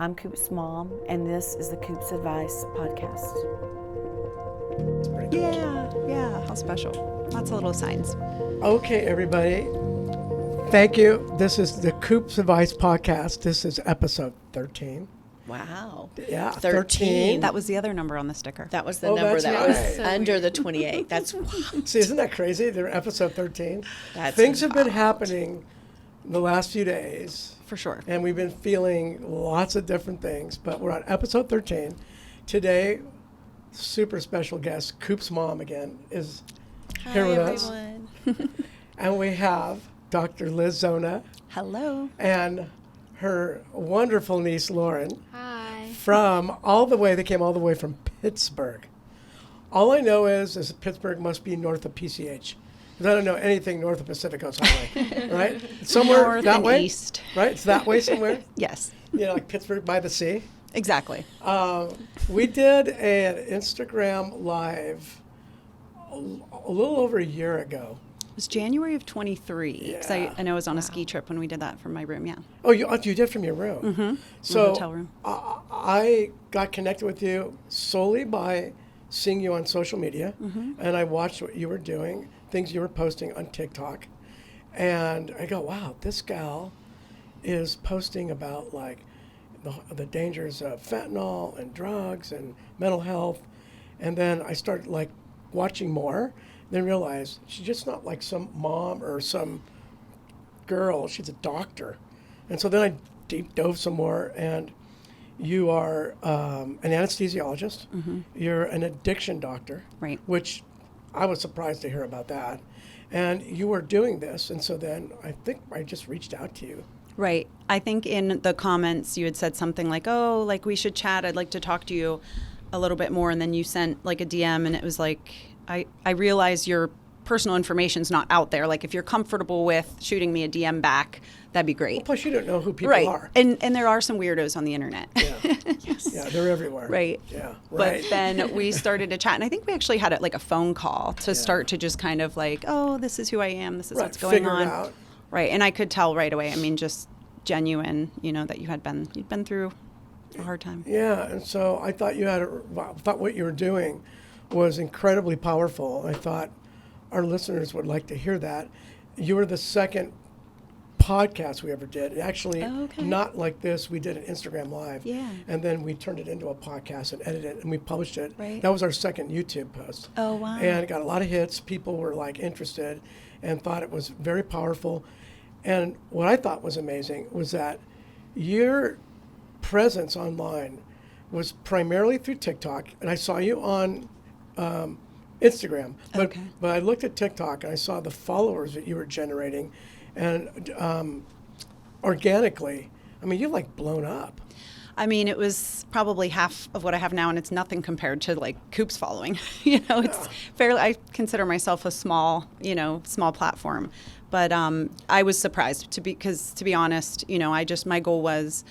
I'm Coop's mom, and this is the Coop's Advice podcast. Yeah, how special. Lots of little signs. Okay, everybody. Thank you. This is the Coop's Advice podcast. This is episode 13. Wow. Yeah, 13. That was the other number on the sticker. That was the Oh, number that's that right. was So under the 28. That's See, isn't that crazy? They're episode 13. That's Things have been happening the last few days, For sure. and we've been feeling lots of different things, but we're on episode 13. Today, super special guest, Coop's mom again, is here with us. And we have Dr. Liz Zona Hello. and her wonderful niece, Lauren. Hi. They came all the way from Pittsburgh. All I know is Pittsburgh must be north of PCH. Because I don't know anything north of Pacific Coast Highway, right? Somewhere North that and way? east. Right? It's that way somewhere? Yes, Like Pittsburgh by the sea. exactly. We did an Instagram live a little over a year ago. It was January of 23. Because Yeah. I know I was on a ski trip when we did that from my room, yeah. Oh, you did from your room? Mm-hmm. So hotel room. I got connected with you solely by seeing you on social media, and I watched what you were doing, things you were posting on TikTok, and I go, wow, this gal is posting about like the dangers of fentanyl and drugs and mental health, and then I started like watching more, then realized she's just not like some mom or some girl, she's a doctor. And so then I deep dove some more, and you are an anesthesiologist. You're an addiction doctor, Right. which I was surprised to hear about that. And you were doing this, and so then I think I just reached out to you. Right. I think in the comments you had said something like, oh, like we should chat. I'd like to talk to you a little bit more. And then you sent like a DM, and it was like, I realize your personal information's not out there. Like if you're comfortable with shooting me a DM back, that'd be great. Well, plus, you don't know who people Right. are. And there are some weirdos on the internet. Yeah. Yeah, they're everywhere. Right. Yeah, But right. then we started to chat, and I think we actually had like a phone call to start to just kind of like, oh, this is who I am. This is Right, what's going figure on. it out. Right. And I could tell right away. I mean, just genuine, that you'd been through a hard time. Yeah, and so I thought thought what you were doing was incredibly powerful. I thought our listeners would like to hear that. You were the second podcast we ever did. Actually, Oh, okay. not like this. We did an Instagram Live. Yeah. And then we turned it into a podcast and edited it, and we published it. Right. That was our second YouTube post. Oh, wow. And it got a lot of hits. People were like interested and thought it was very powerful. And what I thought was amazing was that your presence online was primarily through TikTok, and I saw you on Instagram. But, Okay. but I looked at TikTok and I saw the followers that you were generating, and organically, I mean, you've like blown up. I mean, it was probably half of what I have now, and it's nothing compared to like Coop's following. It's fairly. I consider myself a small platform, but I was surprised because to be honest, my goal was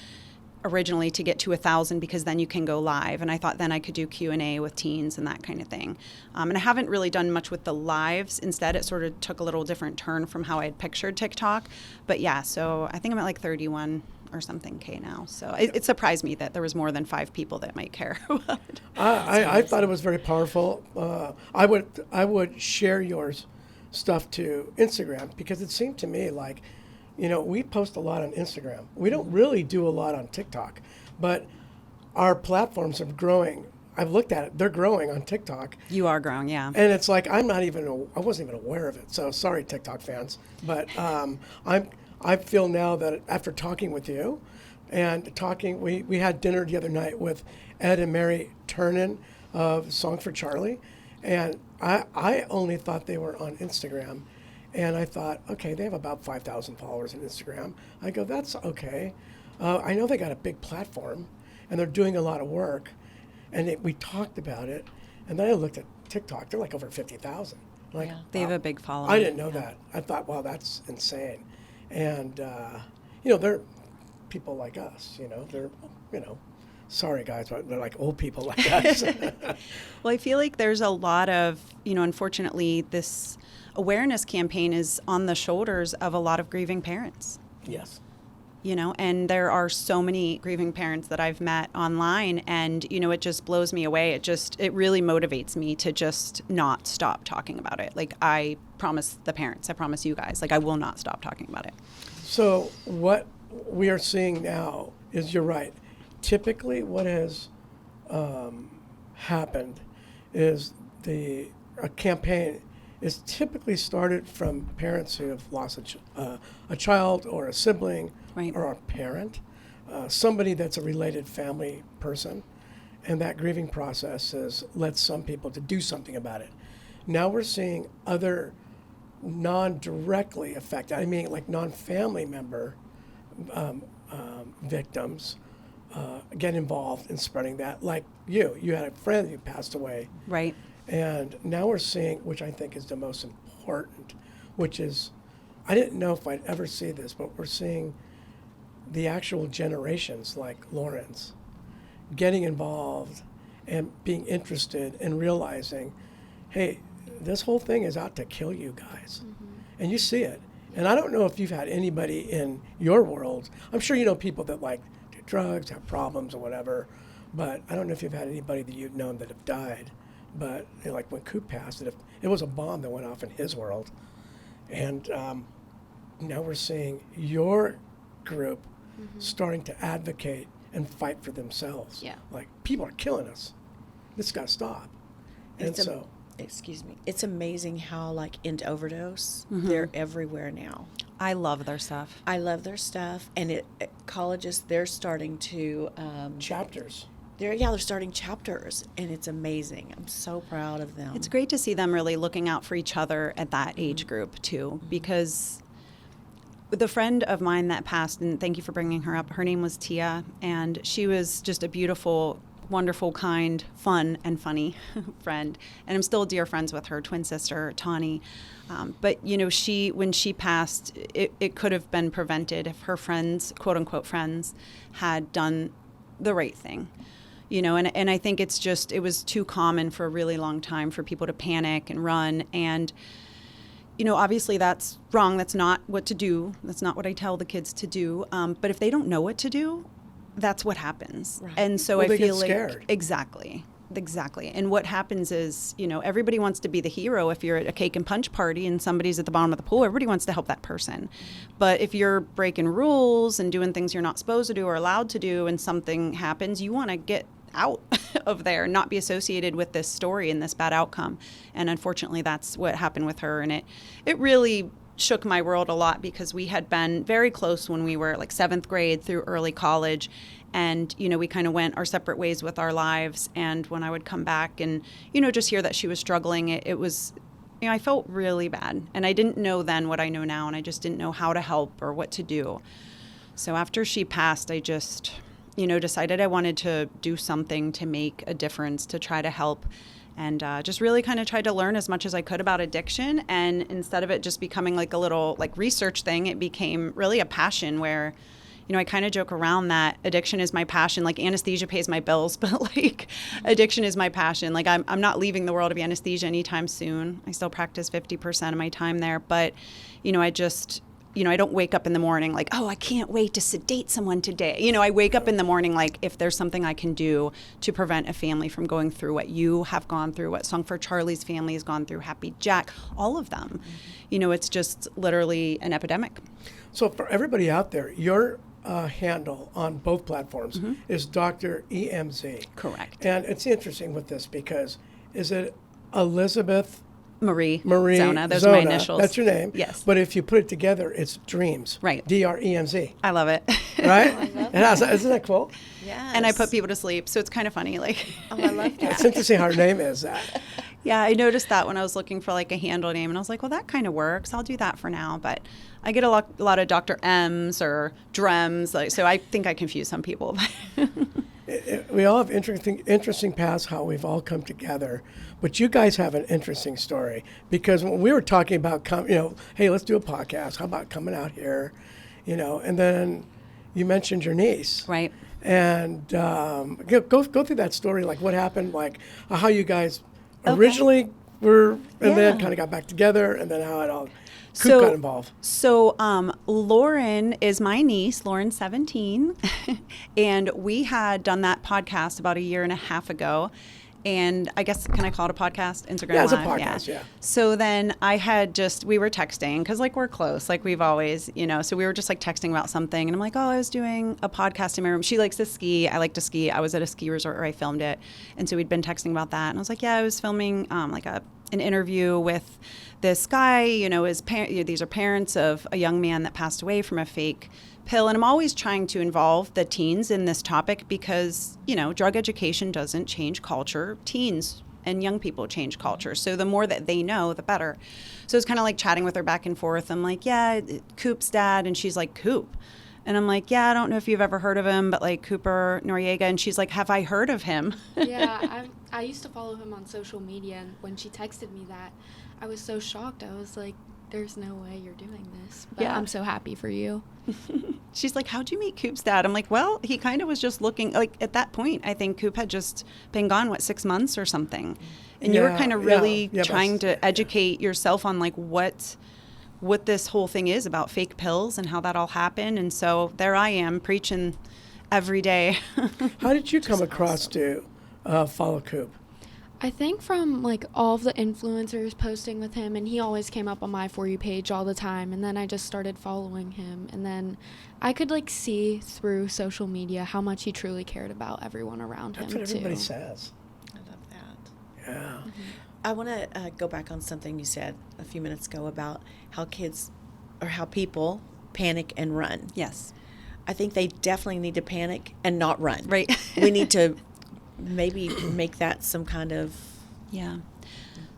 originally to get to 1,000 because then you can go live, and I thought then I could do Q&A with teens and that kind of thing. And I haven't really done much with the lives. Instead, it sort of took a little different turn from how I had pictured TikTok. But yeah, so I think I'm at like 31 or something K now. So it surprised me that there was more than 5 people that might care. I thought it was very powerful. I would share your stuff to Instagram because it seemed to me like, we post a lot on Instagram. We don't really do a lot on TikTok, but our platforms are growing. I've looked at it; they're growing on TikTok. You are growing, yeah. And it's like I wasn't even aware of it. So sorry, TikTok fans, but I feel now that after talking with you, and we had dinner the other night with Ed and Mary Turnin of Song for Charlie, and I only thought they were on Instagram. And I thought, okay, they have about 5,000 followers on Instagram. I go, that's okay. I know they got a big platform, and they're doing a lot of work. And we talked about it, and then I looked at TikTok. They're like over 50,000. Like, Yeah. They have wow. a big following. I didn't know that. I thought, wow, that's insane. And, they're people like us, they're, sorry guys, but they're like old people like us. Well, I feel like there's a lot of, unfortunately, this awareness campaign is on the shoulders of a lot of grieving parents. Yes. And there are so many grieving parents that I've met online, and, it just blows me away. It really motivates me to just not stop talking about it. Like, I promise the parents, I promise you guys, like, I will not stop talking about it. So what we are seeing now is, you're right. Typically what has happened is a campaign is typically started from parents who have lost a child or a sibling, right, or a parent, somebody that's a related family person. And that grieving process has led some people to do something about it. Now we're seeing other non-directly affected, like non-family member victims get involved in spreading that. Like you had a friend who passed away. Right. And now we're seeing, which I think is the most important, which is, I didn't know if I'd ever see this, but we're seeing the actual generations like Lauren's getting involved and being interested and realizing, hey, this whole thing is out to kill you guys. Mm-hmm. And you see it. And I don't know if you've had anybody in your world. I'm sure you know people that like do drugs, have problems or whatever, but I don't know if you've had anybody that you've known that have died. But like when Coop passed, it was a bomb that went off in his world. And now we're seeing your group starting to advocate and fight for themselves. Yeah. Like, people are killing us. This has got to stop. And excuse me. It's amazing how, like, into overdose, they're everywhere now. I love their stuff. I love their stuff. And at colleges, they're starting to... chapters. They're starting chapters, and it's amazing. I'm so proud of them. It's great to see them really looking out for each other at that age group, too, because the friend of mine that passed, and thank you for bringing her up, her name was Tia, and she was just a beautiful, wonderful, kind, fun, and funny friend. And I'm still dear friends with her twin sister, Tawny. But, when she passed, it could have been prevented if her friends, quote unquote friends, had done the right thing. And I think it was too common for a really long time for people to panic and run. And, obviously that's wrong. That's not what to do. That's not what I tell the kids to do. But if they don't know what to do, that's what happens. Right. And so Well, I they feel get like scared. Exactly. And what happens is, everybody wants to be the hero. If you're at a cake and punch party and somebody's at the bottom of the pool, everybody wants to help that person. But if you're breaking rules and doing things you're not supposed to do or allowed to do, and something happens, you want to get out of there, not be associated with this story and this bad outcome. And unfortunately, that's what happened with her. And it really shook my world a lot, because we had been very close when we were like 7th grade through early college. And, we kind of went our separate ways with our lives. And when I would come back and, just hear that she was struggling, it was, I felt really bad. And I didn't know then what I know now. And I just didn't know how to help or what to do. So after she passed, I just, decided I wanted to do something to make a difference, to try to help. And just really kind of tried to learn as much as I could about addiction. And instead of it just becoming like a little like research thing, it became really a passion where, I kind of joke around that addiction is my passion. Like, anesthesia pays my bills, but like addiction is my passion. Like, I'm not leaving the world of anesthesia anytime soon. I still practice 50% of my time there. But, I just, I don't wake up in the morning like, oh, I can't wait to sedate someone today. I wake up in the morning like, if there's something I can do to prevent a family from going through what you have gone through, what Song for Charlie's family has gone through, Happy Jack, all of them. It's just literally an epidemic. So for everybody out there, your handle on both platforms is Dr. EMZ. Correct. And it's interesting with this because, is it Elizabeth Marie Zona? Those are my initials. That's your name. Yes. But if you put it together, it's Dreams. Right. DREMZ. I love it. Right? I love that. Isn't that cool? Yes. And I put people to sleep, so it's kind of funny. Like, Oh, I love that. It's interesting how her name is that. yeah, I noticed that when I was looking for like a handle name, and I was like, well, that kind of works. I'll do that for now. But I get a lot of Dr. M's or Drems, like, so I think I confuse some people. We all have interesting paths, how we've all come together. But you guys have an interesting story, because when we were talking about, hey, let's do a podcast. How about coming out here? And then you mentioned your niece. Right. And go through that story, like what happened, like how you guys originally were, and then kind of got back together, and then how it all Coop got involved? So Lauren is my niece. Lauren's 17. And we had done that podcast about a year and a half ago. And I guess, can I call it a podcast? Instagram Yeah, it's a Live? podcast, yeah. So then I had we were texting because like we're close, like we've always, so we were just like texting about something. And I'm like, oh, I was doing a podcast in my room. She likes to ski. I like to ski. I was at a ski resort where I filmed it. And so we'd been texting about that. And I was like, yeah, I was filming like an interview with this guy, these are parents of a young man that passed away from a fake pill. And I'm always trying to involve the teens in this topic because, drug education doesn't change culture. Teens and young people change culture. So the more that they know, the better. So it's kind of like chatting with her back and forth. I'm like, yeah, Coop's dad. And she's like, Coop. And I'm like, yeah, I don't know if you've ever heard of him, but like Cooper Noriega. And she's like, have I heard of him? Yeah, I used to follow him on social media. And when she texted me that, I was so shocked. I was like, there's no way you're doing this. But Yeah. I'm so happy for you. She's like, how'd you meet Coop's dad? I'm like, well, he kind of was just looking, like at that point, I think Coop had just been gone, 6 months or something. And you were kind of really trying to educate yourself on like what this whole thing is about fake pills and how that all happened. And so there I am preaching every day. How did you come across to follow Coop? I think from like all of the influencers posting with him, and he always came up on my For You page all the time, and then I just started following him, and then I could like see through social media how much he truly cared about everyone around him. That's what everybody too. says. I love that. Yeah. I want to go back on something you said a few minutes ago about how how people panic and run. Yes. I think they definitely need to panic and not run. Right. We need to maybe make that some kind of Yeah.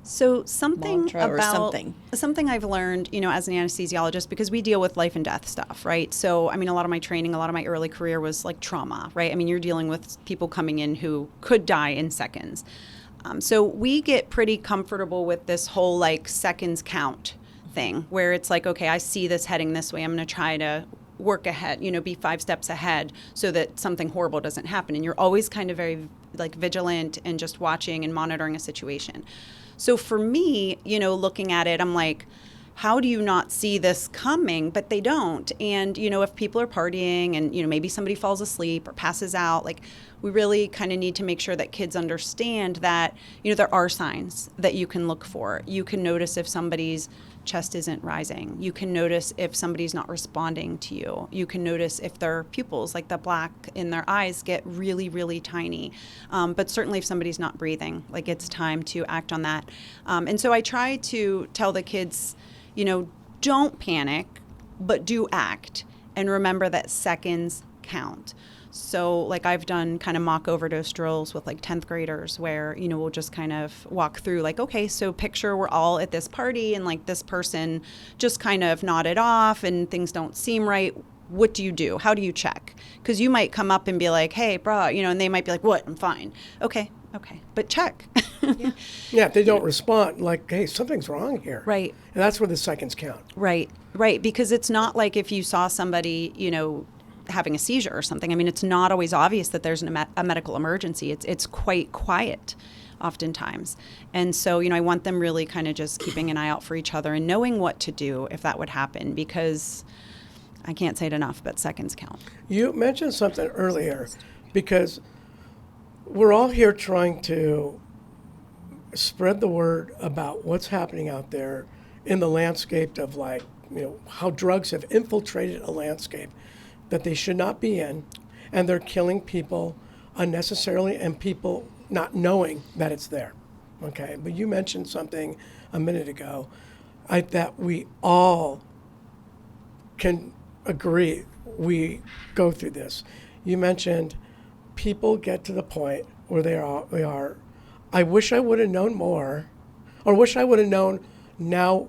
So something mantra or about something. I've learned, as an anesthesiologist, because we deal with life and death stuff, right? So, I mean, a lot of my training, a lot of my early career was like trauma, right? I mean, you're dealing with people coming in who could die in seconds. So we get pretty comfortable with this whole like seconds count thing where it's like, okay, I see this heading this way. I'm going to try to work ahead, be 5 steps ahead so that something horrible doesn't happen. And you're always kind of very like vigilant and just watching and monitoring a situation. So for me, looking at it, I'm like, how do you not see this coming? But they don't. And, if people are partying and, maybe somebody falls asleep or passes out, like we really kind of need to make sure that kids understand that, there are signs that you can look for. You can notice if somebody's chest isn't rising. You can notice if somebody's not responding to you. You can notice if their pupils, like the black in their eyes, get really, really tiny. But certainly if somebody's not breathing, like it's time to act on that. And so I try to tell the kids, don't panic, but do act. And remember that seconds count. So like I've done kind of mock overdose drills with like 10th graders where, we'll just kind of walk through like, okay, so picture we're all at this party and like this person just kind of nodded off and things don't seem right. What do you do? How do you check? Because you might come up and be like, hey, brah, and they might be like, what? I'm fine. Okay. But check. Yeah, if they don't respond, like, hey, something's wrong here. Right. And that's where the seconds count. Right. Because it's not like if you saw somebody, having a seizure or something. I mean, it's not always obvious that there's a medical emergency. It's quite quiet oftentimes. And so, I want them really kind of just keeping an eye out for each other and knowing what to do if that would happen, because I can't say it enough, but seconds count. You mentioned something earlier, because we're all here trying to spread the word about what's happening out there in the landscape of like, how drugs have infiltrated a landscape that they should not be in, and they're killing people unnecessarily and people not knowing that it's there. Okay, but you mentioned something a minute ago that we all can agree we go through this. You mentioned people get to the point where they are, I wish I would have known more, or wish I would have known now,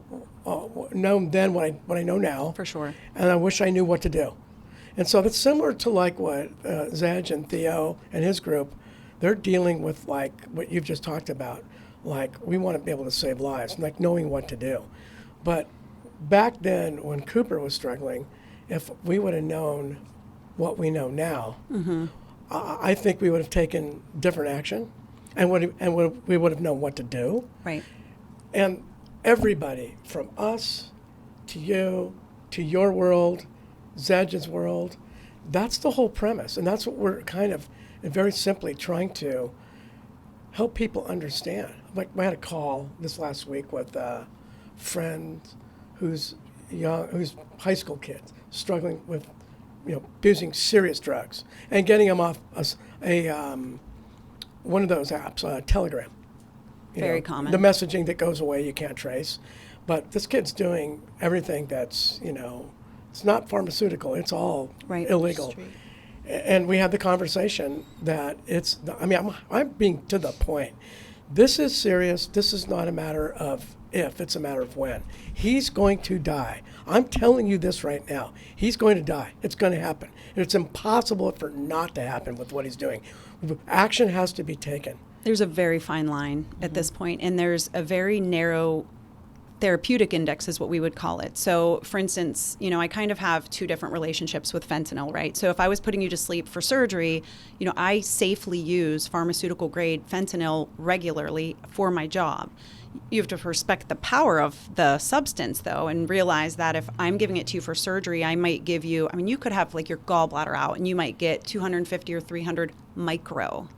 known then what I know now. For sure. And I wish I knew what to do. And so that's similar to like what Zedge and Theo and his group, they're dealing with like what you've just talked about. Like, we want to be able to save lives, like knowing what to do. But back then when Cooper was struggling, if we would have known what we know now, I think we would have taken different action and we would have known what to do. Right. And everybody from us to you, to your world, Zedge's world. That's the whole premise. And that's what we're kind of very simply trying to help people understand. Like I had a call this last week with a friend who's high school kids struggling with, abusing serious drugs and getting them off one of those apps, Telegram. Very common. The messaging that goes away you can't trace. But this kid's doing everything that's, it's not pharmaceutical. It's all illegal. And we had the conversation that I'm being to the point. This is serious. This is not a matter of if, it's a matter of when. He's going to die. I'm telling you this right now. He's going to die. It's going to happen. And it's impossible for it not to happen with what he's doing. Action has to be taken. There's a very fine line at this point, and there's a very narrow therapeutic index is what we would call it. So for instance, I kind of have two different relationships with fentanyl, right? So if I was putting you to sleep for surgery, I safely use pharmaceutical grade fentanyl regularly for my job. You have to respect the power of the substance though, and realize that if I'm giving it to you for surgery, I might give you, you could have like your gallbladder out and you might get 250 or 300 micrograms.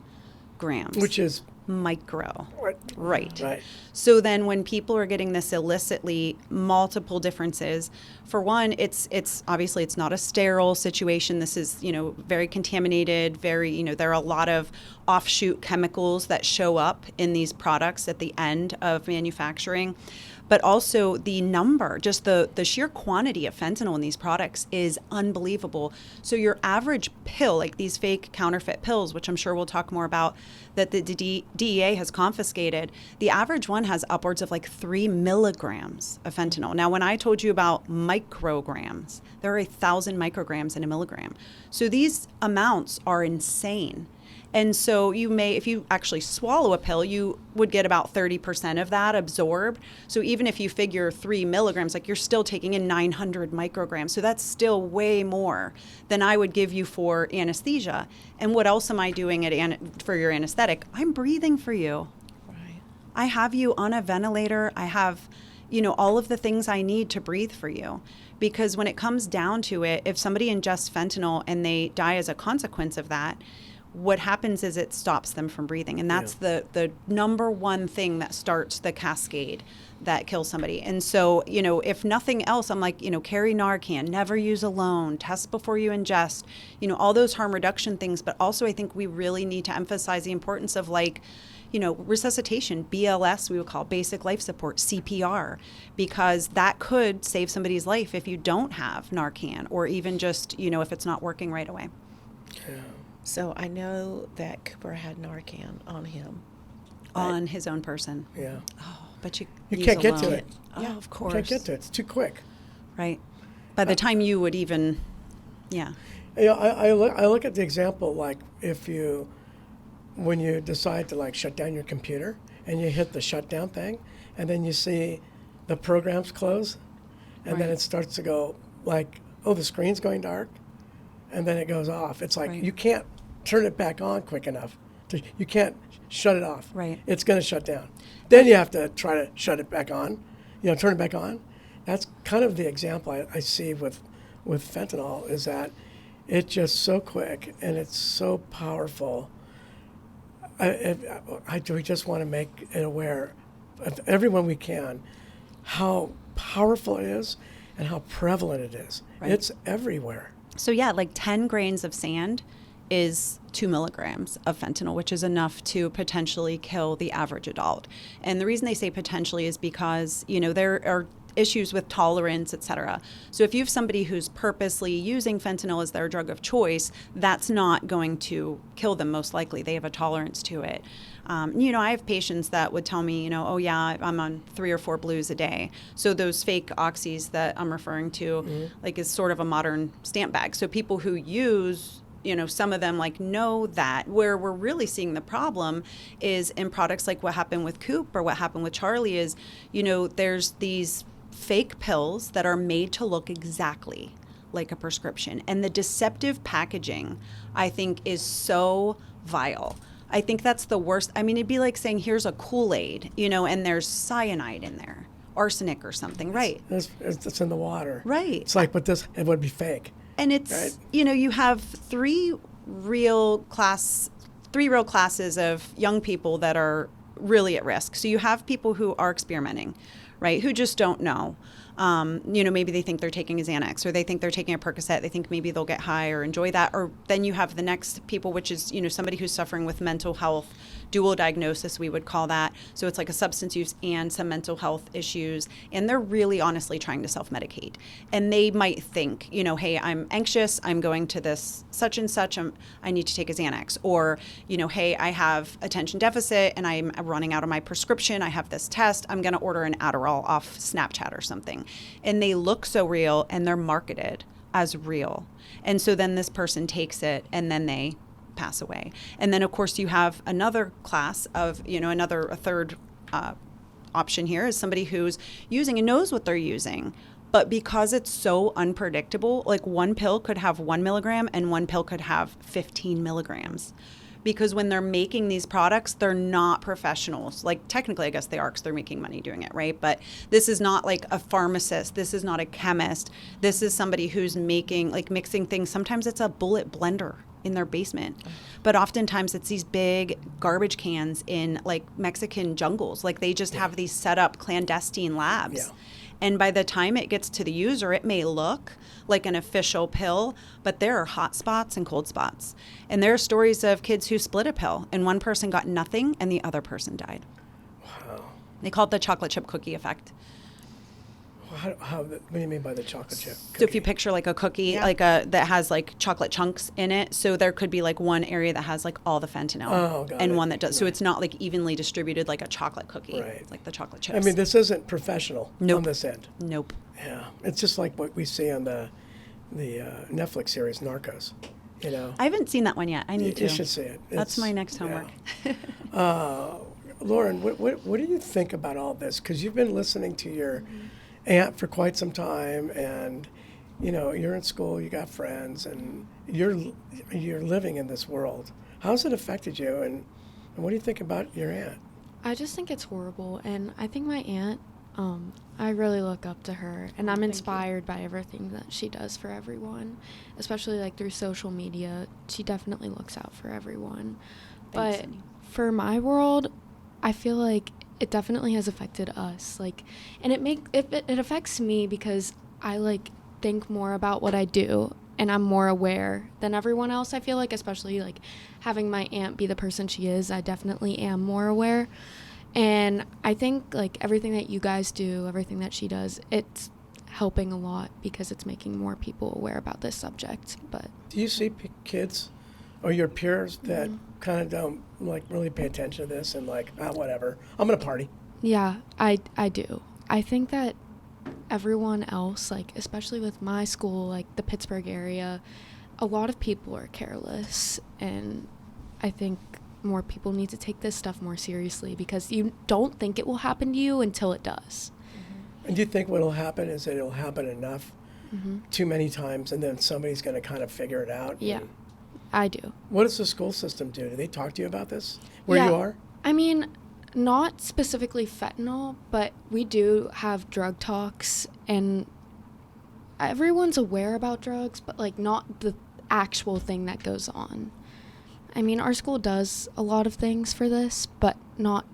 Which is micro. Right. So then when people are getting this illicitly, multiple differences, for one, it's obviously it's not a sterile situation. This is, very contaminated, very, there are a lot of offshoot chemicals that show up in these products at the end of manufacturing. But also the number, just the sheer quantity of fentanyl in these products is unbelievable. So your average pill, like these fake counterfeit pills, which I'm sure we'll talk more about, that the DEA has confiscated, the average one has upwards of like 3 milligrams of fentanyl. Now, when I told you about micrograms, there are 1,000 micrograms in a milligram. So these amounts are insane. And so you may, if you actually swallow a pill, you would get about 30% of that absorbed. So even if you figure 3 milligrams, like you're still taking in 900 micrograms. So that's still way more than I would give you for anesthesia. And what else am I doing for your anesthetic? I'm breathing for you. Right. I have you on a ventilator. I have, all of the things I need to breathe for you. Because when it comes down to it, if somebody ingests fentanyl and they die as a consequence of that, what happens is it stops them from breathing. And that's the number one thing that starts the cascade that kills somebody. And so, if nothing else, I'm like, carry Narcan, never use alone, test before you ingest, all those harm reduction things. But also I think we really need to emphasize the importance of resuscitation, BLS, we would call basic life support, CPR, because that could save somebody's life if you don't have Narcan or even just, if it's not working right away. Yeah. So I know that Cooper had Narcan on him. On his own person. Yeah. Oh, but you can't get to alone. it. Yeah, of course. You can't get to it. It's too quick. Right. By the time you would even, yeah. I look at the example like when you decide to shut down your computer and you hit the shutdown thing and then you see the programs close and then it starts to go the screen's going dark and then it goes off. It's like you can't turn it back on quick enough. You can't shut it off. Right. It's going to shut down. Then you have to try to shut it back on, turn it back on. That's kind of the example I see with fentanyl is that it's just so quick and it's so powerful. We just want to make it aware of everyone we can how powerful it is and how prevalent it is. Right. It's everywhere. So 10 grains of sand is 2 milligrams of fentanyl, which is enough to potentially kill the average adult. And the reason they say potentially is because, there are issues with tolerance, et cetera. So if you have somebody who's purposely using fentanyl as their drug of choice, that's not going to kill them most likely. They have a tolerance to it. I have patients that would tell me, I'm on 3 or 4 blues a day. So those fake oxys that I'm referring to, is sort of a modern stamp bag. So people who use some of them know that. Where we're really seeing the problem is in products like what happened with Coop or what happened with Charlie is, there's these fake pills that are made to look exactly like a prescription. And the deceptive packaging, I think, is so vile. I think that's the worst. It'd be like saying, here's a Kool-Aid, and there's cyanide in there. arsenic or something, right? It's in the water. Right. It's like, but this, it would be fake. And it's, Right. you have three real classes of young people that are really at risk. So you have people who are experimenting, right? Who just don't know. Maybe they think they're taking a Xanax, or they think they're taking a Percocet. They think maybe they'll get high or enjoy that. Or then you have the next people, which is, somebody who's suffering with mental health, dual diagnosis, we would call that. So it's like a substance use and some mental health issues. And they're really honestly trying to self-medicate. And they might think, hey, I'm anxious. I'm going to this such and such. I need to take a Xanax. Or, hey, I have attention deficit and I'm running out of my prescription. I have this test. I'm going to order an Adderall off Snapchat or something. And they look so real and they're marketed as real. And so then this person takes it and then they pass away. And then of course you have another class of, a third option here is somebody who's using and knows what they're using. But because it's so unpredictable, like one pill could have 1 milligram and one pill could have 15 milligrams. Because when they're making these products, they're not professionals. Like technically, I guess they are because they're making money doing it, right? But this is not like a pharmacist. This is not a chemist. This is somebody who's mixing things. Sometimes it's a bullet blender in their basement. But oftentimes it's these big garbage cans in like Mexican jungles. Like they just have these set up clandestine labs. Yeah. And by the time it gets to the user, it may look like an official pill, but there are hot spots and cold spots. And there are stories of kids who split a pill and one person got nothing and the other person died. Wow. They call it the chocolate chip cookie effect. What do you mean by the chocolate chip cookie? So if you picture like a cookie, that has like chocolate chunks in it, so there could be like one area that has like all the fentanyl, and one that does. So it's not like evenly distributed like a chocolate cookie, Right. like the chocolate chips. I mean, this isn't professional Nope. on this end. Nope. Yeah, it's just like what we see on the Netflix series Narcos. I haven't seen that one yet. I need to. You should see it. That's my next homework. Lauren, what do you think about all this? Because you've been listening to your aunt for quite some time, and you're in school, you got friends, and you're living in this world. How's it affected you, and what do you think about your aunt? I just think it's horrible, and I think my aunt, I really look up to her, and I'm inspired by everything that she does for everyone, especially like through social media. She definitely looks out for everyone. Thanks, But Cindy. for my world, I feel like it definitely has affected us, and it affects me because I think more about what I do, and I'm more aware than everyone else. I feel like, especially having my aunt be the person she is, I definitely am more aware. And I think everything that you guys do, everything that she does, it's helping a lot because it's making more people aware about this subject. But Do you see kids or your peers that kind of don't really pay attention to this and whatever, I'm gonna party? yeah, I do. I think that everyone else, especially with my school, the Pittsburgh area, a lot of people are careless, and I think more people need to take this stuff more seriously because you don't think it will happen to you until it does. And do you think what'll happen is that it'll happen enough, too many times, and then somebody's going to kind of figure it out? Yeah, And I do. what does the school system do? Do they talk to you about this? Where you are? I mean, not specifically fentanyl, but we do have drug talks, and everyone's aware about drugs, but not the actual thing that goes on. I mean, our school does a lot of things for this, but not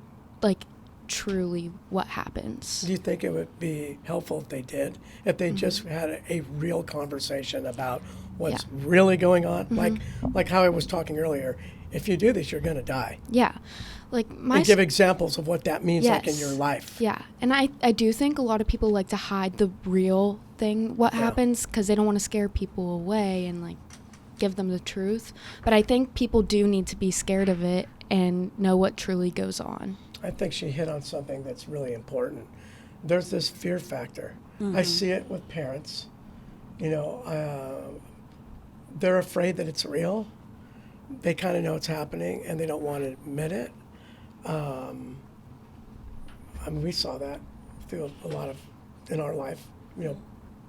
truly what happens. Do you think it would be helpful if they did? If they just had a real conversation about what's really going on? Like how I was talking earlier, if you do this, you're going to die. Yeah. And give examples of what that means in your life. Yeah. And I do think a lot of people like to hide the real thing, what happens, because they don't want to scare people away and give them the truth. But I think people do need to be scared of it and know what truly goes on. I think she hit on something that's really important. There's this fear factor. I see it with parents. They're afraid that it's real. They kind of know it's happening, and they don't want to admit it. We saw that through a lot of in our life,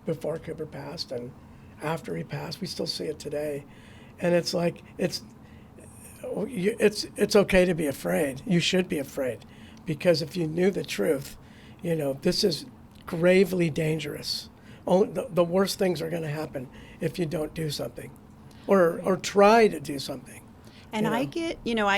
before Cooper passed and after he passed. We still see it today, and it's okay to be afraid. You should be afraid, because if you knew the truth, this is gravely dangerous. Only the worst things are going to happen if you don't do something or try to do something. And I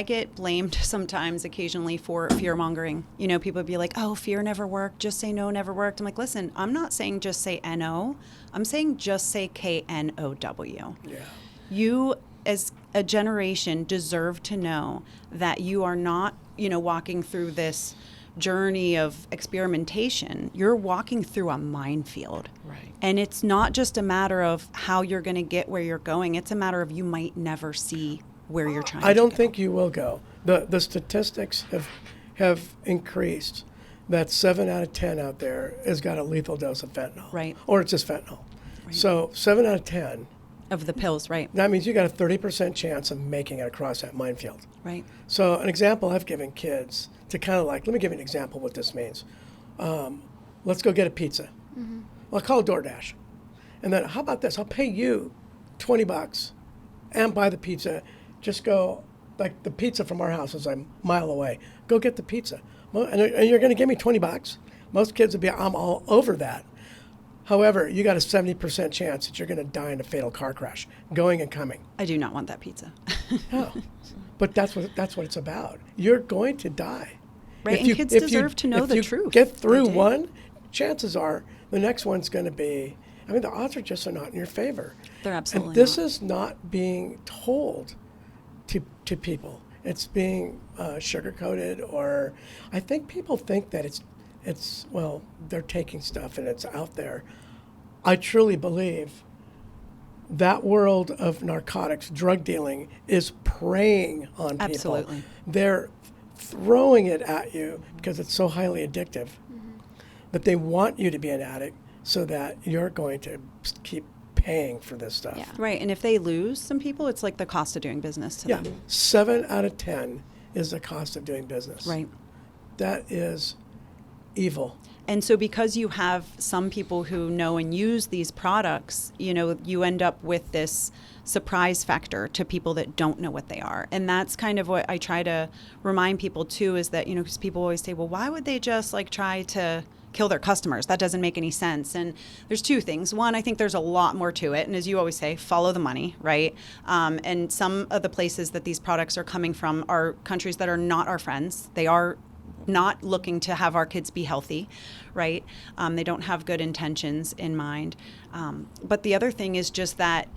get blamed sometimes occasionally for fear mongering. People would be like, oh, fear never worked. Just say no never worked. I'm like, listen, I'm not saying just say N-O. I'm saying just say K-N-O-W. Yeah. You, as a generation, deserve to know that you are not, walking through this journey of experimentation. You're walking through a minefield. Right. And it's not just a matter of how you're going to get where you're going. It's a matter of you might never see where you're trying to go. I don't think you will go. The statistics have increased that 7 out of 10 out there has got a lethal dose of fentanyl. Right. Or it's just fentanyl. Right. So 7 out of 10, Of the pills, right. that means you got a 30% chance of making it across that minefield. Right. So an example I've given kids to kind of let me give you an example of what this means. Let's go get a pizza. Mm-hmm. Well, I'll call DoorDash. And then how about this? I'll pay you $20 and buy the pizza. Just go, like the pizza from our house is a mile away. Go get the pizza. And you're going to give me $20. Most kids would be, I'm all over that. However, you got a 70% chance that you're going to die in a fatal car crash, going and coming. I do not want that pizza. No. But that's what it's about. You're going to die. Right, and kids deserve to know the truth. If you get through They do. one, chances are the next one's going to be, the odds are just not in your favor. They're absolutely And this not. is not being told to people. It's being sugar-coated, or I think people think that it's they're taking stuff and it's out there. I truly believe that world of narcotics, drug dealing, is preying on people. Absolutely. They're throwing it at you because it's so highly addictive that they want you to be an addict so that you're going to keep paying for this stuff. Yeah. Right, and if they lose some people, it's like the cost of doing business to Yeah, them. 7 out of 10 is the cost of doing business. Right. That is evil. And so because you have some people who know and use these products, you end up with this surprise factor to people that don't know what they are. And that's kind of what I try to remind people too, is that, because people always say, well, why would they just try to kill their customers? That doesn't make any sense. And there's two things. One, I think there's a lot more to it. And as you always say, follow the money, right? And some of the places that these products are coming from are countries that are not our friends. They are not looking to have our kids be healthy, right? They don't have good intentions in mind. But the other thing is just that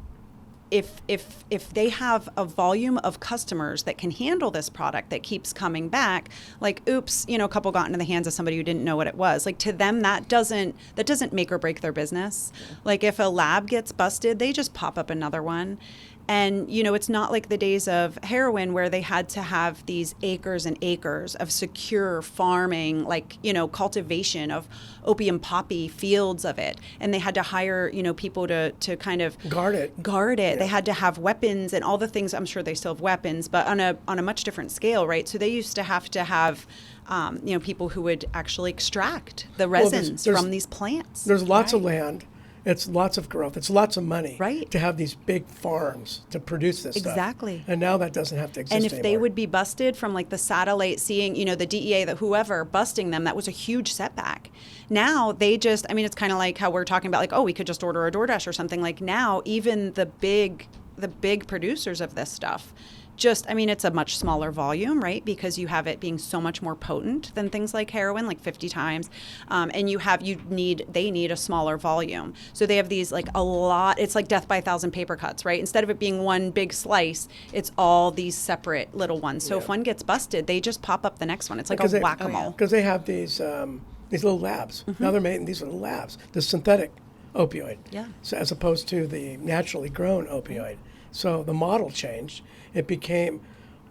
if they have a volume of customers that can handle this product that keeps coming back, oops, a couple got into the hands of somebody who didn't know what it was. To them, that doesn't make or break their business. If a lab gets busted, they just pop up another one. And, it's not like the days of heroin where they had to have these acres and acres of secure farming, cultivation of opium poppy fields of it. And they had to hire, people to kind of Guard it. Yeah. They had to have weapons and all the things. I'm sure they still have weapons, but on a much different scale, right? So they used to have people who would actually extract the resins from these plants. There's lots of land. It's lots of growth. It's lots of money Right. to have these big farms to produce this stuff. Exactly. And now that doesn't have to exist And if anymore. they would be busted from the satellite seeing, the DEA, that whoever busting them, that was a huge setback. Now they just, it's kind of like how we're talking about we could just order a DoorDash or something. Now even the big producers of this stuff, it's a much smaller volume, right? Because you have it being so much more potent than things like heroin, 50 times. And they need a smaller volume. So they have these a lot, it's like death by 1,000 paper cuts, right? Instead of it being one big slice, it's all these separate little ones. So if one gets busted, they just pop up the next one. It's like a whack-a-mole. Because they have these little labs. Mm-hmm. Now they're making these little labs. The synthetic opioid. Yeah. So as opposed to the naturally grown opioid. So the model changed. It became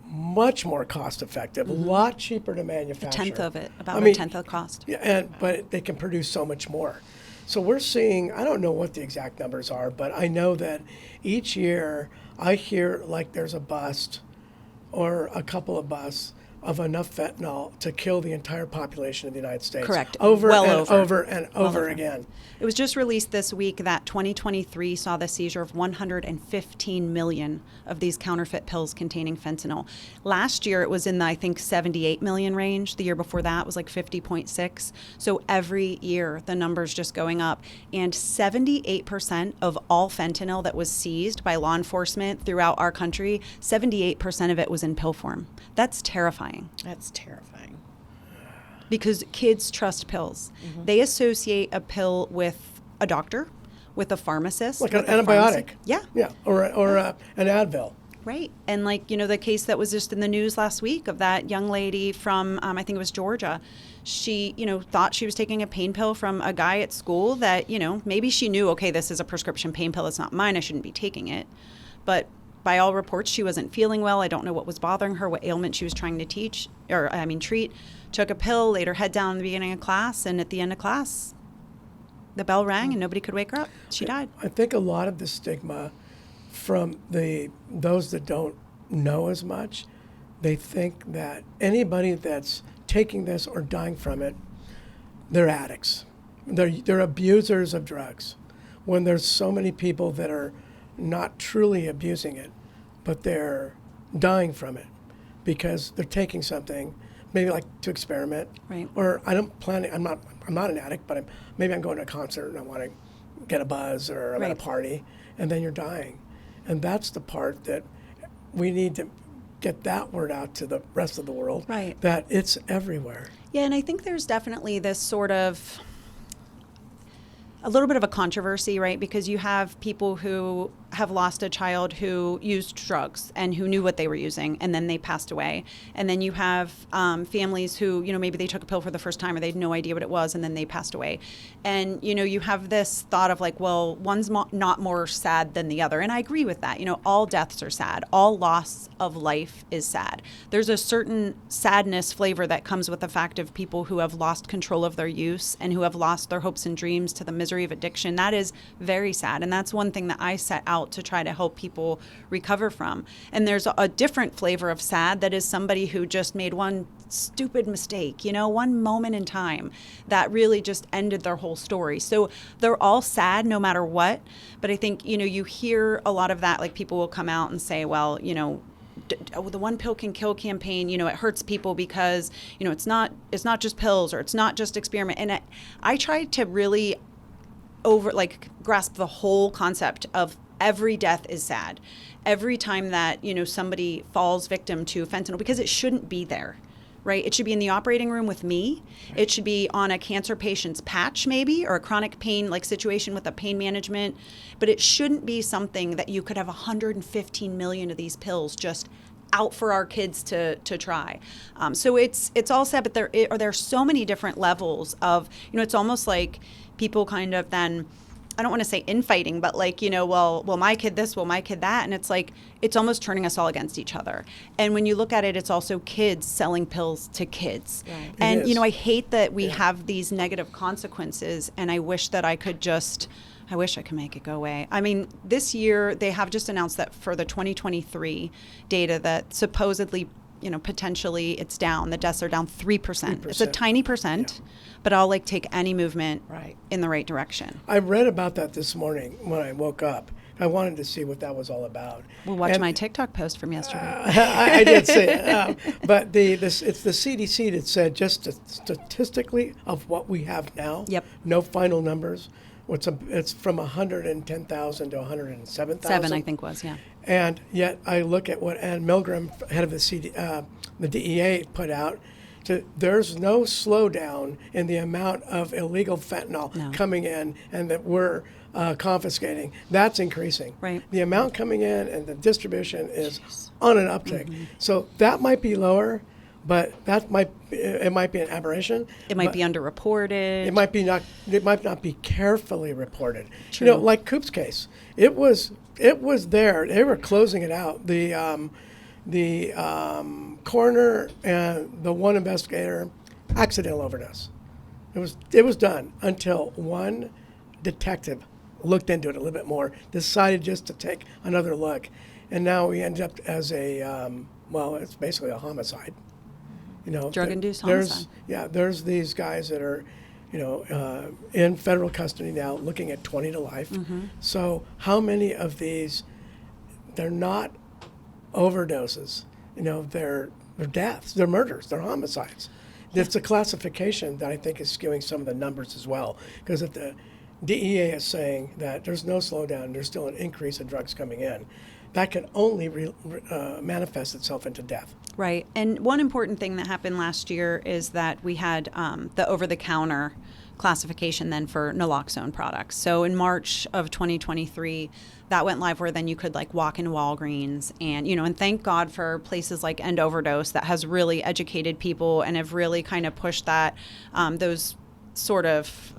much more cost effective, a lot cheaper to manufacture. A tenth of it, about a tenth of the cost. Yeah, but they can produce so much more. So we're seeing, I don't know what the exact numbers are, but I know that each year I hear there's a bust or a couple of busts of enough fentanyl to kill the entire population of the United States. Correct. Over Well and over. over and Well over over. again. It was just released this week that 2023 saw the seizure of 115 million of these counterfeit pills containing fentanyl. Last year, it was in the, I think, 78 million range. The year before that was like 50.6. So every year, the number's just going up. And 78% of all fentanyl that was seized by law enforcement throughout our country, 78% of it was in pill form. That's terrifying. That's terrifying. Because kids trust pills. Mm-hmm. They associate a pill with a doctor, with a pharmacist. Like an with a pharmacy. antibiotic. Yeah. Yeah, or an Advil. Right. And like, the case that was just in the news last week of that young lady from, I think it was Georgia. She, thought she was taking a pain pill from a guy at school that, maybe she knew, okay, this is a prescription pain pill. It's not mine. I shouldn't be taking it. But by all reports, she wasn't feeling well. I don't know what was bothering her, what ailment she was trying to treat. Took a pill, laid her head down in the beginning of class, and at the end of class, the bell rang and nobody could wake her up. She died. I think a lot of the stigma from those that don't know as much, they think that anybody that's taking this or dying from it, they're addicts. They're abusers of drugs. When there's so many people that are not truly abusing it, but they're dying from it because they're taking something, maybe like to experiment. Right. Or I'm not an addict, but maybe I'm going to a concert and I want to get a buzz, or I'm at a Right. party, and then you're dying. And that's the part that we need to get that word out to the rest of the world. Right. That it's everywhere. Yeah, and I think there's definitely this sort of a little bit of a controversy, right? Because you have people who have lost a child who used drugs and who knew what they were using, and then they passed away. And then you have families who, maybe they took a pill for the first time or they had no idea what it was, and then they passed away. And, you have this thought of like, well, one's not more sad than the other. And I agree with that. All deaths are sad. All loss of life is sad. There's a certain sadness flavor that comes with the fact of people who have lost control of their use and who have lost their hopes and dreams to the misery of addiction. That is very sad. And that's one thing that I set out to try to help people recover from. And there's a different flavor of sad that is somebody who just made one stupid mistake, one moment in time that really just ended their whole story. So they're all sad no matter what. But I think, you hear a lot of that, like people will come out and say, well, the one pill can kill campaign, it hurts people because, it's not just pills, or it's not just experiment. And I tried to really grasp the whole concept of every death is sad. Every time that, somebody falls victim to fentanyl, because it shouldn't be there, right? It should be in the operating room with me. It should be on a cancer patient's patch maybe, or a chronic pain situation with a pain management. But it shouldn't be something that you could have 115 million of these pills just out for our kids to try. So it's all sad, but there are so many different levels of, it's almost like people kind of then, I don't want to say infighting, but like, well, my kid this, well, my kid that. And it's like, it's almost turning us all against each other. And when you look at it, it's also kids selling pills to kids. Right. And, It is. I hate that we have these negative consequences. And I wish that I could make it go away. I mean, this year they have just announced that for the 2023 data that supposedly, potentially it's down. The deaths are down 3%. It's a tiny percent, but I'll take any movement Right. in the right direction. I read about that this morning when I woke up. I wanted to see what that was all about. We'll watch And my TikTok post from yesterday. I did see it. But it's the CDC that said just statistically of what we have now. Yep. No final numbers. It's from 110,000 to 107,000. 7, I think was, yeah. And yet I look at what Ann Milgram, head of the DEA, put out. There's no slowdown in the amount of illegal fentanyl coming in and that we're confiscating. That's increasing. Right. The amount coming in and the distribution is on an uptick. So that might be lower, but it might be an aberration. It might be underreported. It might not be carefully reported. True. Like Coop's case, it was there. They were closing it out. The coroner and the one investigator, accidental overdose. It was done until one detective looked into it a little bit more, decided just to take another look, and now we end up as it's basically a homicide. Drug-induced there's homicide. there's these guys that are, in federal custody now, looking at 20 to life. So how many of these? They're not overdoses. They're deaths. They're murders. They're homicides. It's a classification that I think is skewing some of the numbers as well. Because if the DEA is saying that there's no slowdown, there's still an increase in drugs coming in, that can only manifest itself into death. Right. And one important thing that happened last year is that we had the over-the-counter classification then for naloxone products. So in March of 2023, that went live where then you could walk into Walgreens and thank God for places like End Overdose that has really educated people and have really kind of pushed that, those sort of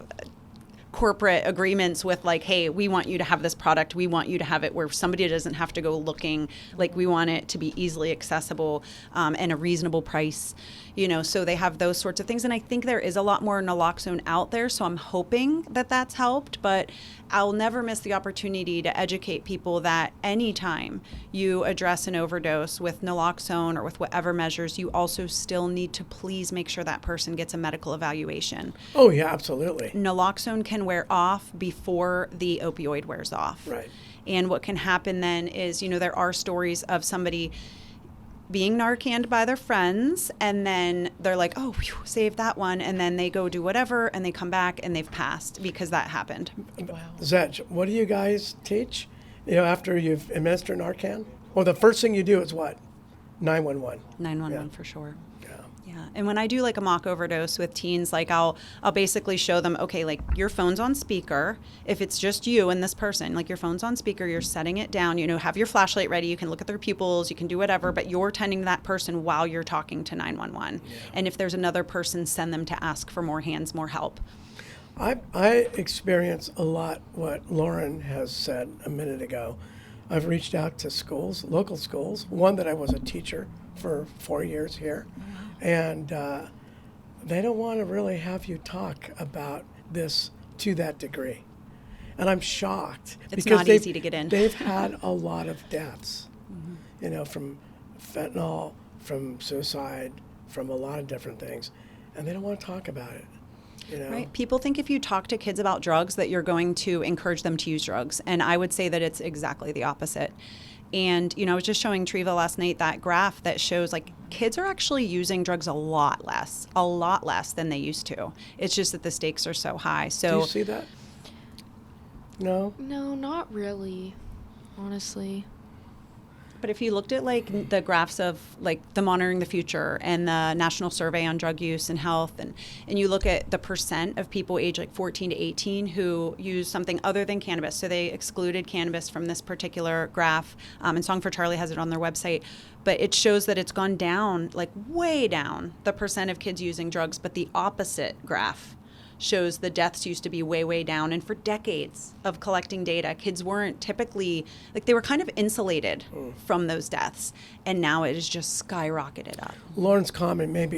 corporate agreements with hey, we want you to have this product. We want you to have it where somebody doesn't have to go looking. We want it to be easily accessible and a reasonable price, so they have those sorts of things. And I think there is a lot more naloxone out there. So I'm hoping that that's helped, but I'll never miss the opportunity to educate people that anytime you address an overdose with naloxone or with whatever measures, you also still need to please make sure that person gets a medical evaluation. Oh, yeah, absolutely. Naloxone can wear off before the opioid wears off. Right. And what can happen then is, there are stories of somebody being Narcaned by their friends, and then they're like, oh, whew, save that one, and then they go do whatever, and they come back, and they've passed because that happened. Wow. Zedge, what do you guys teach, after you've administered Narcan? Well, the first thing you do is what? 911. 911 for sure. Yeah. Yeah. And when I do a mock overdose with teens, I'll basically show them, okay, your phone's on speaker. If it's just you and this person, your phone's on speaker, you're setting it down, have your flashlight ready. You can look at their pupils, you can do whatever, but you're tending to that person while you're talking to 911. Yeah. And if there's another person, send them to ask for more hands, more help. I experience a lot what Lauren has said a minute ago. I've reached out to schools, local schools, one that I was a teacher for 4 years here. And they don't want to really have you talk about this to that degree. And I'm shocked. It's because not easy to get in. They've had a lot of deaths, from fentanyl, from suicide, from a lot of different things. And they don't want to talk about it. Right. People think if you talk to kids about drugs that you're going to encourage them to use drugs. And I would say that it's exactly the opposite. And, I was just showing Treva last night that graph that shows kids are actually using drugs a lot less than they used to. It's just that the stakes are so high. So do you see that? No? No, not really, honestly. But if you looked at the graphs of the Monitoring the Future and the National Survey on Drug Use and Health, and you look at the percent of people aged 14 to 18 who use something other than cannabis, so they excluded cannabis from this particular graph, and Song for Charlie has it on their website, but it shows that it's gone down, way down, the percent of kids using drugs, but the opposite graph shows the deaths used to be way, way down. And for decades of collecting data, kids weren't typically, they were kind of insulated from those deaths. And now it has just skyrocketed up. Lauren's comment made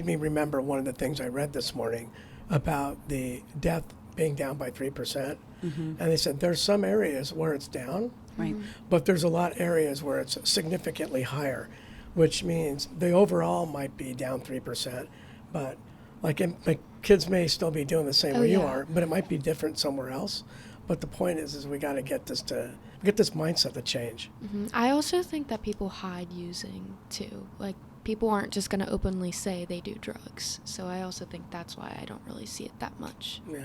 me remember one of the things I read this morning about the death being down by 3%. And they said there's some areas where it's down, right? But there's a lot of areas where it's significantly higher, which means the overall might be down 3%, but kids may still be doing the same where you are, but it might be different somewhere else. But the point is we got to get this mindset to change. I also think that people hide using too. People aren't just going to openly say they do drugs. So I also think that's why I don't really see it that much. Yeah.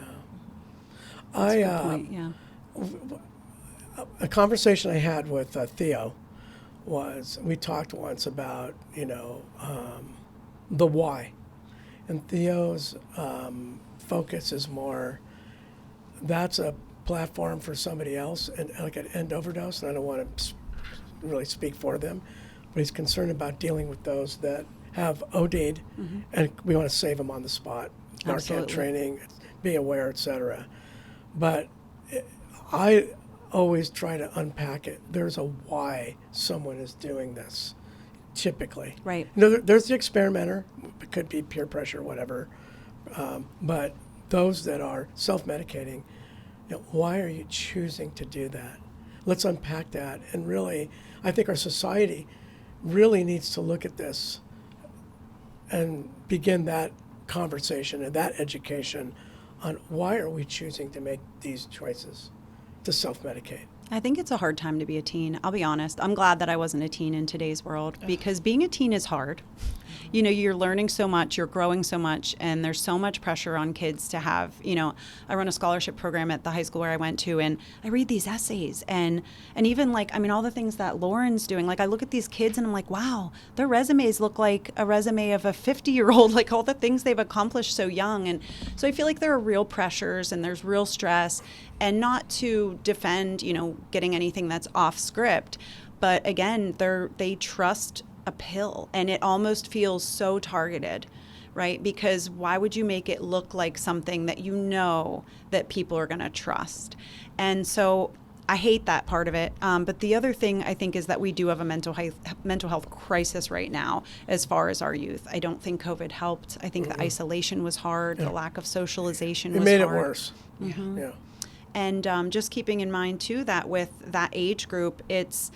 That's a good point, yeah. A conversation I had with Theo was we talked once about, the why. And Theo's focus is more, that's a platform for somebody else, and an end overdose, and I don't want to really speak for them, but he's concerned about dealing with those that have OD'd, and we want to save them on the spot. Narcan training, be aware, etc. But I always try to unpack it. There's a why someone is doing this. Typically. Right. There's the experimenter. It could be peer pressure, whatever. But those that are self-medicating, why are you choosing to do that? Let's unpack that. And really, I think our society really needs to look at this and begin that conversation and that education on why are we choosing to make these choices to self-medicate. I think it's a hard time to be a teen. I'll be honest. I'm glad that I wasn't a teen in today's world because being a teen is hard. You know, you're learning so much, you're growing so much, and there's so much pressure on kids to have, you know, I run a scholarship program at the high school where I went to, and I read these essays and even like, I mean, all the things that Lauren's doing, like I look at these kids and I'm like, wow, their resumes look like a resume of a 50-year-old, like all the things they've accomplished so young. And so I feel like there are real pressures and there's real stress, and not to defend, you know, getting anything that's off script, but again, they trust a pill, and it almost feels so targeted, right? Because why would you make it look like something that you know that people are going to trust? And so I hate that part of it. But the other thing I think is that we do have a mental health crisis right now as far as our youth. I don't think COVID helped. I think the isolation was hard. The lack of socialization was hard. It made it worse. Mm-hmm. Yeah. And just keeping in mind too that with that age group, it's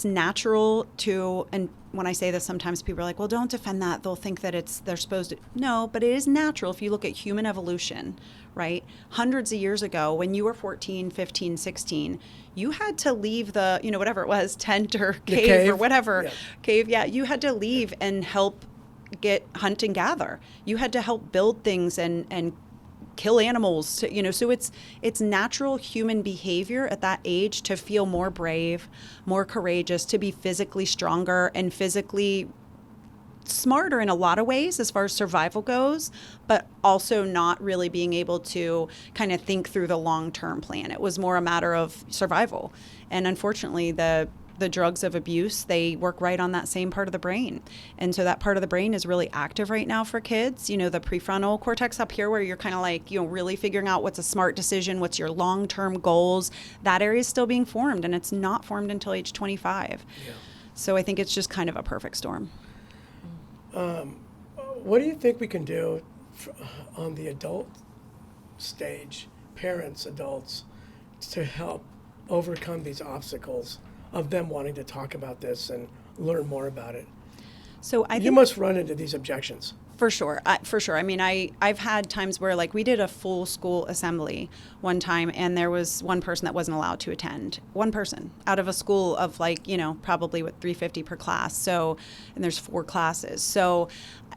natural to, and when I say this, sometimes people are like, well, don't defend that. They'll think that they're supposed to. No, but it is natural if you look at human evolution, right? Hundreds of years ago, when you were 14, 15, 16, you had to leave the, you know, whatever it was, tent or cave or whatever. Yeah. Cave, yeah. You had to leave and help hunt and gather. You had to help build things and kill animals, you know, so it's natural human behavior at that age to feel more brave, more courageous, to be physically stronger and physically smarter in a lot of ways as far as survival goes, but also not really being able to kind of think through the long-term plan. It was more a matter of survival. And unfortunately, the drugs of abuse, they work right on that same part of the brain. And so that part of the brain is really active right now for kids. You know, the prefrontal cortex up here where you're kind of like, you know, really figuring out what's a smart decision, what's your long-term goals. That area is still being formed, and it's not formed until age 25. Yeah. So I think it's just kind of a perfect storm. What do you think we can do on the adult stage, parents, adults, to help overcome these obstacles of them wanting to talk about this and learn more about it? So I think you must run into these objections. For sure. I mean, I've had times where, like, we did a full school assembly one time, and there was one person that wasn't allowed to attend. One person out of a school of, like, you know, probably 350 per class. So, and there's 4 classes. So,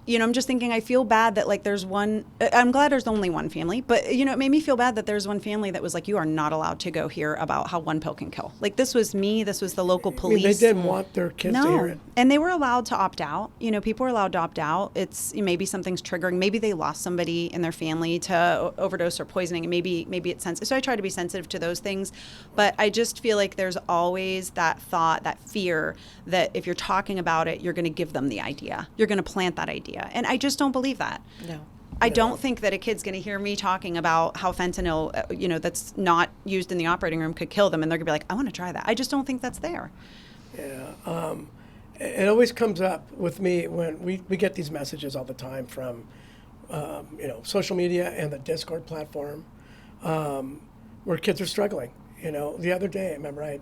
you know, I'm just thinking, I feel bad that, like, there's one, I'm glad there's only one family, but, you know, it made me feel bad that there's one family that was like, you are not allowed to go hear about how one pill can kill. Like, this was me, this was the local police. I mean, they didn't want their kids to hear it. And they were allowed to opt out. You know, people were allowed to opt out. It's, maybe something's triggering. Maybe they lost somebody in their family to overdose or poisoning, and maybe it's sensitive. So I try to be sensitive to those things. But I just feel like there's always that thought, that fear that if you're talking about it, you're going to give them the idea. You're going to plant that idea. And I just don't believe that. No. I don't think that a kid's going to hear me talking about how fentanyl, you know, that's not used in the operating room could kill them, and they're going to be like, I want to try that. I just don't think that's there. Yeah. It always comes up with me when we get these messages all the time from, you know, social media and the Discord platform, where kids are struggling. You know, the other day, I remember I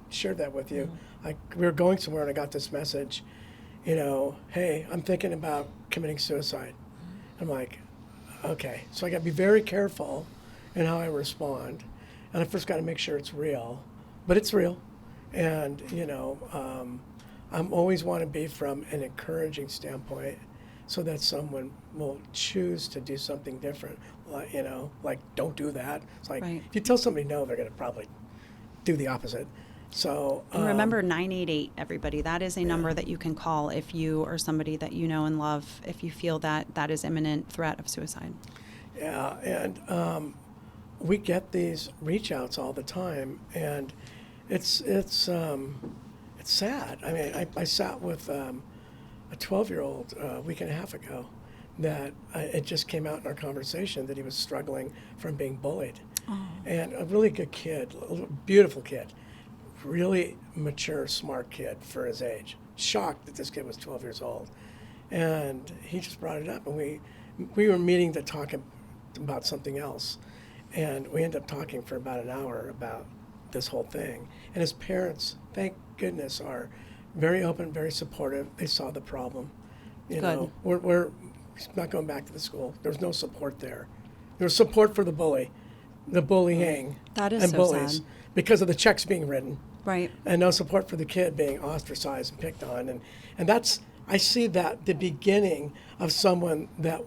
shared that with you. We were going somewhere and I got this message, you know, hey, I'm thinking about committing suicide. I'm like, okay. So I got to be very careful in how I respond. And I first got to make sure it's real. But it's real. And, you know, I'm always want to be from an encouraging standpoint so that someone will choose to do something different. Like, you know, like, don't do that. It's like, right. If you tell somebody no, they're going to probably do the opposite. So and remember 988, everybody. That is a number that you can call if you or somebody that you know and love, if you feel that that is imminent threat of suicide. Yeah, and we get these reach outs all the time, and it's sad. I mean, I sat with a 12-year-old a week and a half ago that it just came out in our conversation that he was struggling from being bullied. Oh. And a really good kid, a beautiful kid, really mature, smart kid for his age. Shocked that this kid was 12 years old. And he just brought it up, and we were meeting to talk about something else. And we ended up talking for about an hour about this whole thing. And his parents, thank goodness, are very open, very supportive. They saw the problem. You Good. know, we're not going back to the school. There's no support there. There's support for the bully, the bullying, That is and so bullies sad. because of the checks being written, Right. and no support for the kid being ostracized and picked on, and that's I see that the beginning of someone that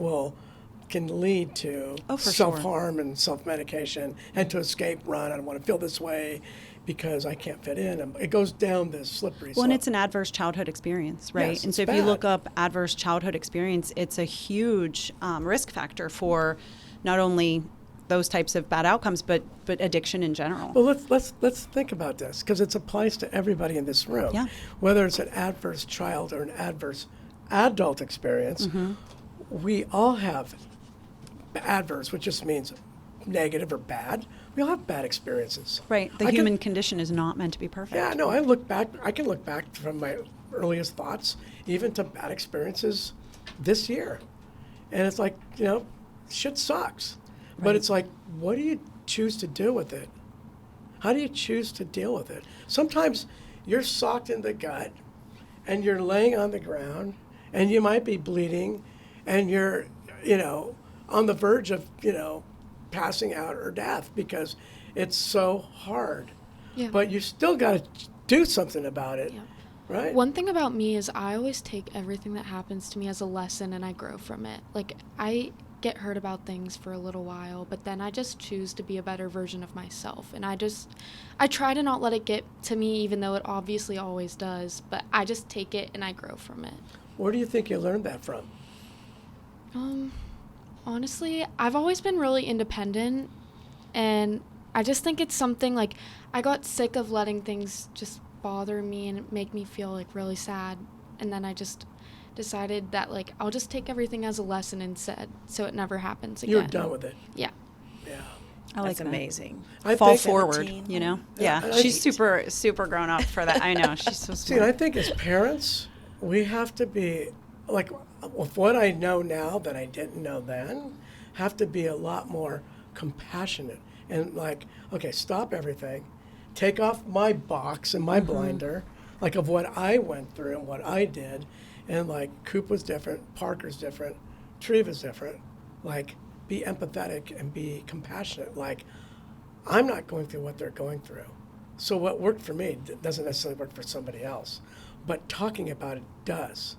can lead to Oh, for sure. self-harm and self-medication and to escape, run. I don't want to feel this way because I can't fit in. And it goes down this slippery Well, slope. and it's an adverse childhood experience, right? Yes, and it's so if you bad. look up adverse childhood experience, it's a huge risk factor for not only those types of bad outcomes, but addiction in general. Well, let's think about this because it applies to everybody in this room. Yeah. Whether it's an adverse child or an adverse adult experience, we all have adverse, which just means negative or bad. We all have bad experiences. Right. The I can- human condition is not meant to be perfect. Yeah, no, I can look back from my earliest thoughts, even to bad experiences this year. And it's like, shit sucks. But it's like, what do you choose to do with it? How do you choose to deal with it? Sometimes you're socked in the gut and you're laying on the ground and you might be bleeding and you're, on the verge of, passing out or death because it's so hard. Yeah. But you still got to do something about it, Yeah. right? One thing about me is I always take everything that happens to me as a lesson and I grow from it. Like, I get hurt about things for a little while, but then I just choose to be a better version of myself. And I try to not let it get to me, even though it obviously always does, but I just take it and I grow from it. Where do you think you learned that from? Honestly, I've always been really independent, and I just think it's something like I got sick of letting things just bother me and make me feel like really sad, and then I just decided that like I'll just take everything as a lesson instead, so it never happens again. You're done with it. Yeah. Yeah. I like That's that. amazing. I Fall think- forward, 17. you know? Yeah, Yeah. I- She's super grown up for that. I know. She's so See, and I smart. think as parents, we have to be, like, with what I know now that I didn't know then, have to be a lot more compassionate and like, okay, stop everything, take off my box and my blinder, like of what I went through and what I did, and like Coop was different, Parker's different, Treva's different, like be empathetic and be compassionate. Like, I'm not going through what they're going through. So what worked for me doesn't necessarily work for somebody else, but talking about it does.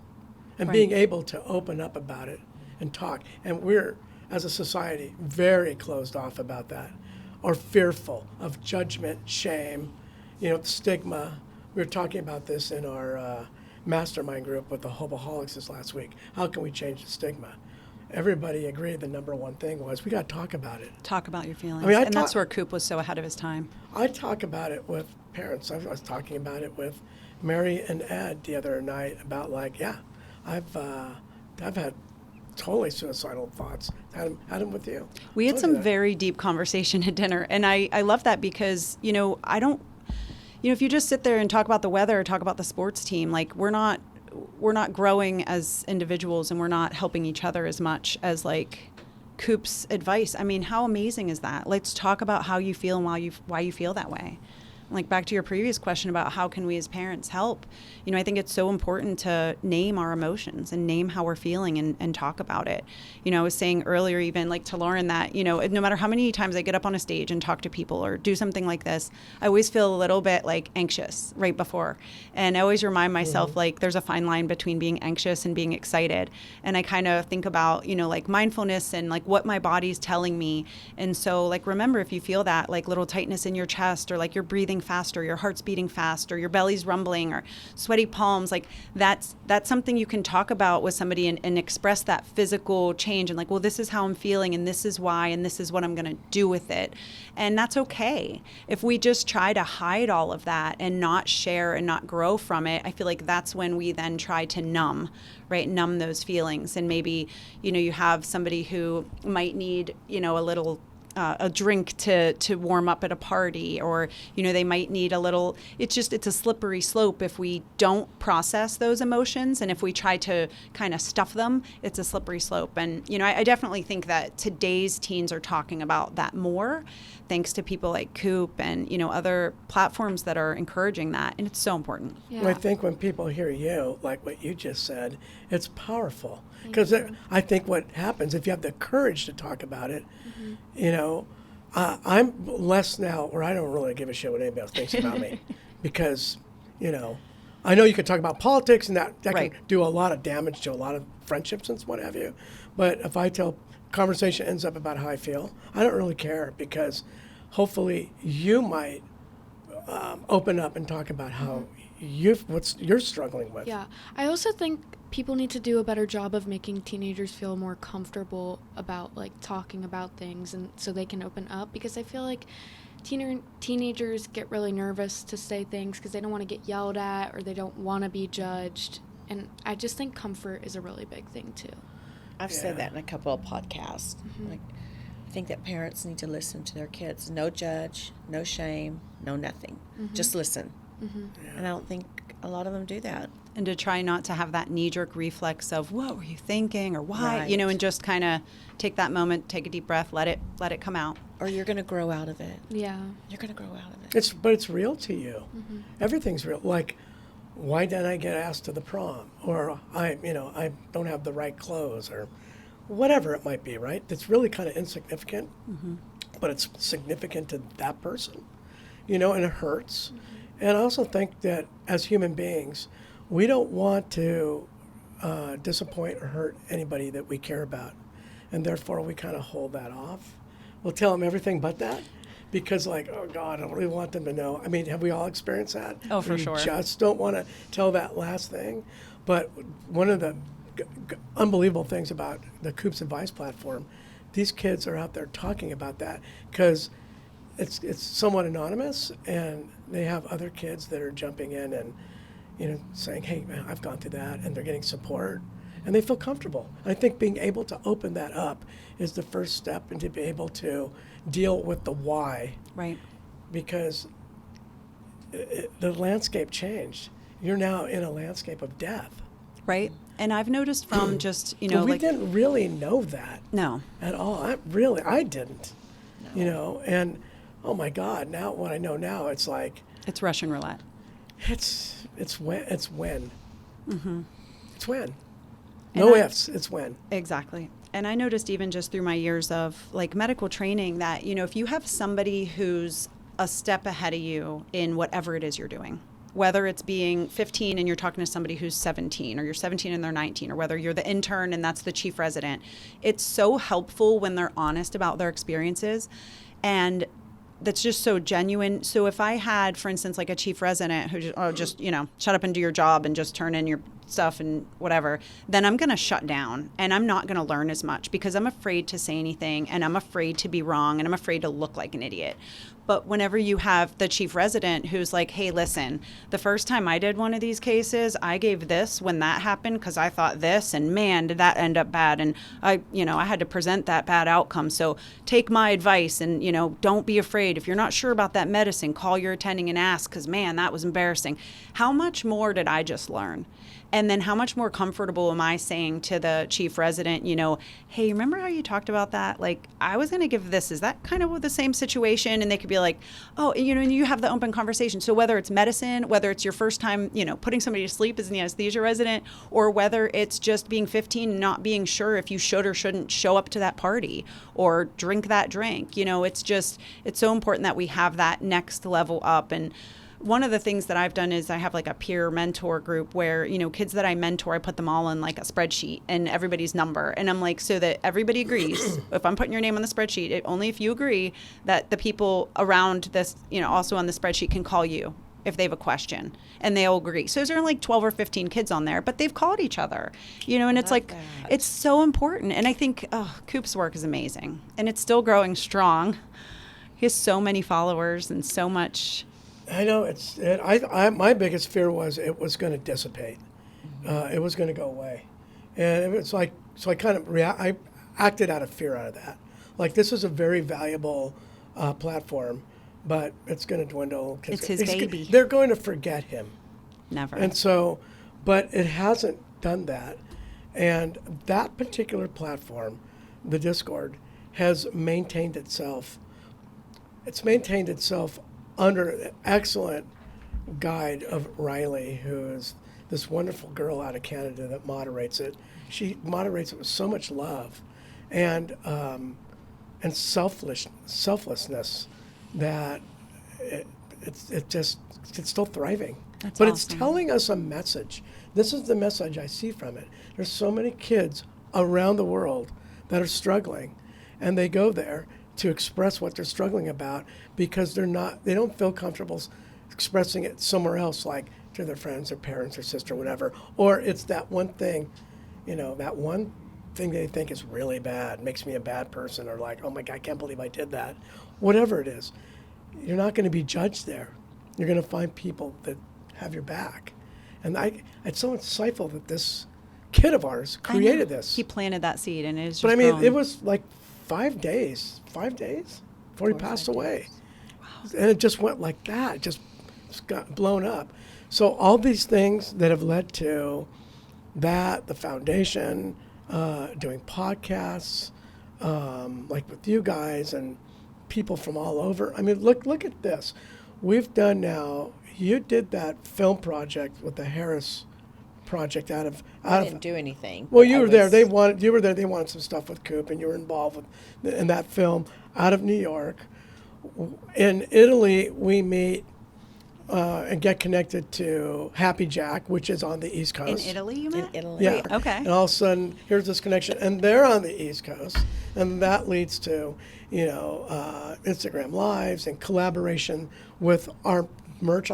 And Right. being able to open up about it and talk. And we're, as a society, very closed off about that, or fearful of judgment, shame, stigma. We were talking about this in our mastermind group with the Hoboholics this last week. How can we change the stigma? Everybody agreed the number one thing was we got to talk about it. Talk about your feelings. I mean, I and that's talk- where Coop was so ahead of his time. I talk about it with parents. I was talking about it with Mary and Ed the other night about like, yeah, I've had totally suicidal thoughts. Had them with you. We had Told you some that. very deep conversation at dinner, and I love that because, I don't, if you just sit there and talk about the weather or talk about the sports team, like we're not growing as individuals and we're not helping each other as much as like Coop's advice. I mean, how amazing is that? Let's talk about how you feel and why you feel that way. Like back to your previous question about how can we as parents help, I think it's so important to name our emotions and name how we're feeling and talk about it. I was saying earlier even like to Lauren that, no matter how many times I get up on a stage and talk to people or do something like this, I always feel a little bit like anxious right before. And I always remind myself like there's a fine line between being anxious and being excited. And I kind of think about, like mindfulness and like what my body's telling me. And so like remember if you feel that like little tightness in your chest or like you're breathing faster, your heart's beating fast, or your belly's rumbling, or sweaty palms, like that's something you can talk about with somebody and express that physical change and like, well, this is how I'm feeling and this is why and this is what I'm going to do with it. And that's okay. If we just try to hide all of that and not share and not grow from it, I feel like that's when we then try to numb those feelings. And maybe, you have somebody who might need, a little a drink to warm up at a party, or they might need a little. It's a slippery slope if we don't process those emotions, and if we try to kind of stuff them, it's a slippery slope. And I definitely think that today's teens are talking about that more, thanks to people like Coop and other platforms that are encouraging that, and it's so important. Yeah. Well, I think when people hear you, like what you just said, it's powerful. Because I think what happens, if you have the courage to talk about it, I'm less now, or I don't really give a shit what anybody else thinks about me. Because, I know you can talk about politics, and that Right. can do a lot of damage to a lot of friendships and what have you. But if I tell conversation ends up about how I feel, I don't really care, because hopefully you might open up and talk about how what you're struggling with. Yeah. I also think people need to do a better job of making teenagers feel more comfortable about like talking about things, and so they can open up, because I feel like teenagers get really nervous to say things because they don't want to get yelled at, or they don't want to be judged. And I just think comfort is a really big thing too. I've Yeah. said that in a couple of podcasts. Like, I think that parents need to listen to their kids. No judge, no shame, no nothing. Just listen. And I don't think a lot of them do that. And to try not to have that knee-jerk reflex of what were you thinking, or why, Right. and just kind of take that moment, take a deep breath, let it come out. Or you're going to grow out of it. Yeah. You're going to grow out of it. But it's real to you. Everything's real. Like, why didn't I get asked to the prom? Or I don't have the right clothes, or whatever it might be, right? That's really kind of insignificant, but it's significant to that person, and it hurts. And I also think that as human beings, we don't want to disappoint or hurt anybody that we care about. And therefore, we kind of hold that off. We'll tell them everything but that, because like, oh God, I don't really want them to know. I mean, have we all experienced that? Oh, for We sure. just don't want to tell that last thing. But one of the unbelievable things about the Coop's Advice platform, these kids are out there talking about that, because it's somewhat anonymous, and they have other kids that are jumping in and saying, hey man, I've gone through that, and they're getting support, and they feel comfortable. I think being able to open that up is the first step into be able to deal with the why, Right. because the landscape changed. You're now in a landscape of death. Right. And I've noticed from just, But we like, didn't really know that no. at all. I didn't, and oh my God, now what I know now, it's like, It's Russian roulette. it's when. It's when. And No I- ifs, it's when. Exactly. And I noticed even just through my years of like medical training that, if you have somebody who's a step ahead of you in whatever it is you're doing, whether it's being 15 and you're talking to somebody who's 17, or you're 17 and they're 19, or whether you're the intern and that's the chief resident, it's so helpful when they're honest about their experiences. And that's just so genuine. So if I had, for instance, like a chief resident who just shut up and do your job and just turn in your stuff and whatever, then I'm going to shut down, and I'm not going to learn as much, because I'm afraid to say anything, and I'm afraid to be wrong, and I'm afraid to look like an idiot. But whenever you have the chief resident who's like, hey, listen, the first time I did one of these cases, I gave this when that happened because I thought this, and man, did that end up bad. And I had to present that bad outcome. So take my advice, and, don't be afraid. If you're not sure about that medicine, call your attending and ask, because man, that was embarrassing. How much more did I just learn? And then how much more comfortable am I saying to the chief resident, hey, remember how you talked about that? Like, I was going to give this. Is that kind of the same situation? And they could be like, oh, and you have the open conversation. So whether it's medicine, whether it's your first time, putting somebody to sleep as an anesthesia resident, or whether it's just being 15 and not being sure if you should or shouldn't show up to that party or drink that drink, it's so important that we have that next level up. And one of the things that I've done is I have like a peer mentor group where, kids that I mentor, I put them all in like a spreadsheet and everybody's number. And I'm like, so that everybody agrees, if I'm putting your name on the spreadsheet, only if you agree that the people around this, also on the spreadsheet can call you if they have a question, and they all agree. So there's like 12 or 15 kids on there, but they've called each other, and it's like, that. it's so important. And I think Coop's work is amazing, and it's still growing strong. He has so many followers and so much. I know my biggest fear was it was going to dissipate. It was going to go away. And it's like, so I kind of I acted out of fear out of that. Like, this is a very valuable platform, but it's going to dwindle. It's his baby. They're going to forget him. Never. And so, but it hasn't done that. And that particular platform, the Discord, has maintained itself. It's maintained itself under an excellent guide of Riley, who is this wonderful girl out of Canada that moderates it. She moderates it with so much love and selflessness that it's still thriving. That's but awesome. It's telling us a message. This is the message I see from it. There's so many kids around the world that are struggling, and they go there to express what they're struggling about because they don't feel comfortable expressing it somewhere else, like to their friends or parents or sister, whatever. Or it's that one thing, that one thing they think is really bad, makes me a bad person, or like, oh my God, I can't believe I did that. Whatever it is, you're not going to be judged there. You're going to find people that have your back. And it's so insightful that this kid of ours created this. He planted that seed, and it is just But I mean, grown. it was like 5 days before he passed away. Wow. And it just went like that, just got blown up. So all these things that have led to that, the foundation, doing podcasts, like with you guys and people from all over. I mean, look at this. We've done now, you did that film project with the Harris project I didn't do anything. Well, but you I were there. was- You were there. They wanted some stuff with Coop, and you were involved in that film out of New York. In Italy, we meet and get connected to Happy Jack, which is on the East in Coast. Italy, you in met? Italy. Yeah. Wait, okay. And all of a sudden, here's this connection, and they're on the East Coast, and that leads to, Instagram Lives and collaboration with our merch.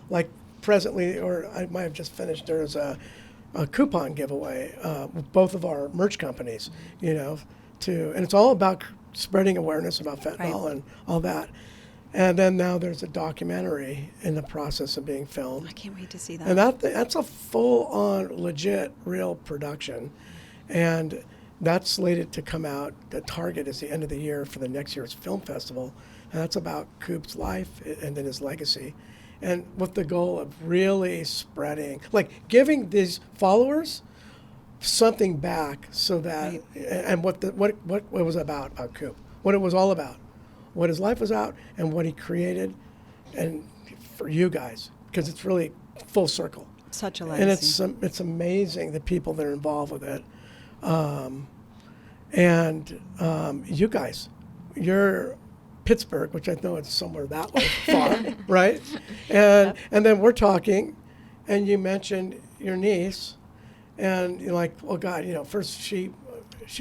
Like presently, or I might have just finished. There's a coupon giveaway with both of our merch companies. And it's all about spreading awareness about fentanyl Right. and all that. And then now there's a documentary in the process of being filmed. I can't wait to see that. And that's a full-on, legit, real production. And that's slated to come out. The target is the end of the year for the next year's film festival. And that's about Coop's life and then his legacy. And with the goal of really spreading, like giving these followers something back so that, Right. and what it was about Coop, what it was all about, what his life was about, and what he created, and for you guys, because it's really full circle. Such a And legacy. it's amazing the people that are involved with it. You guys, you're Pittsburgh, which I know it's somewhere that way far, right? And then we're talking, and you mentioned your niece, and you're like, oh God, first she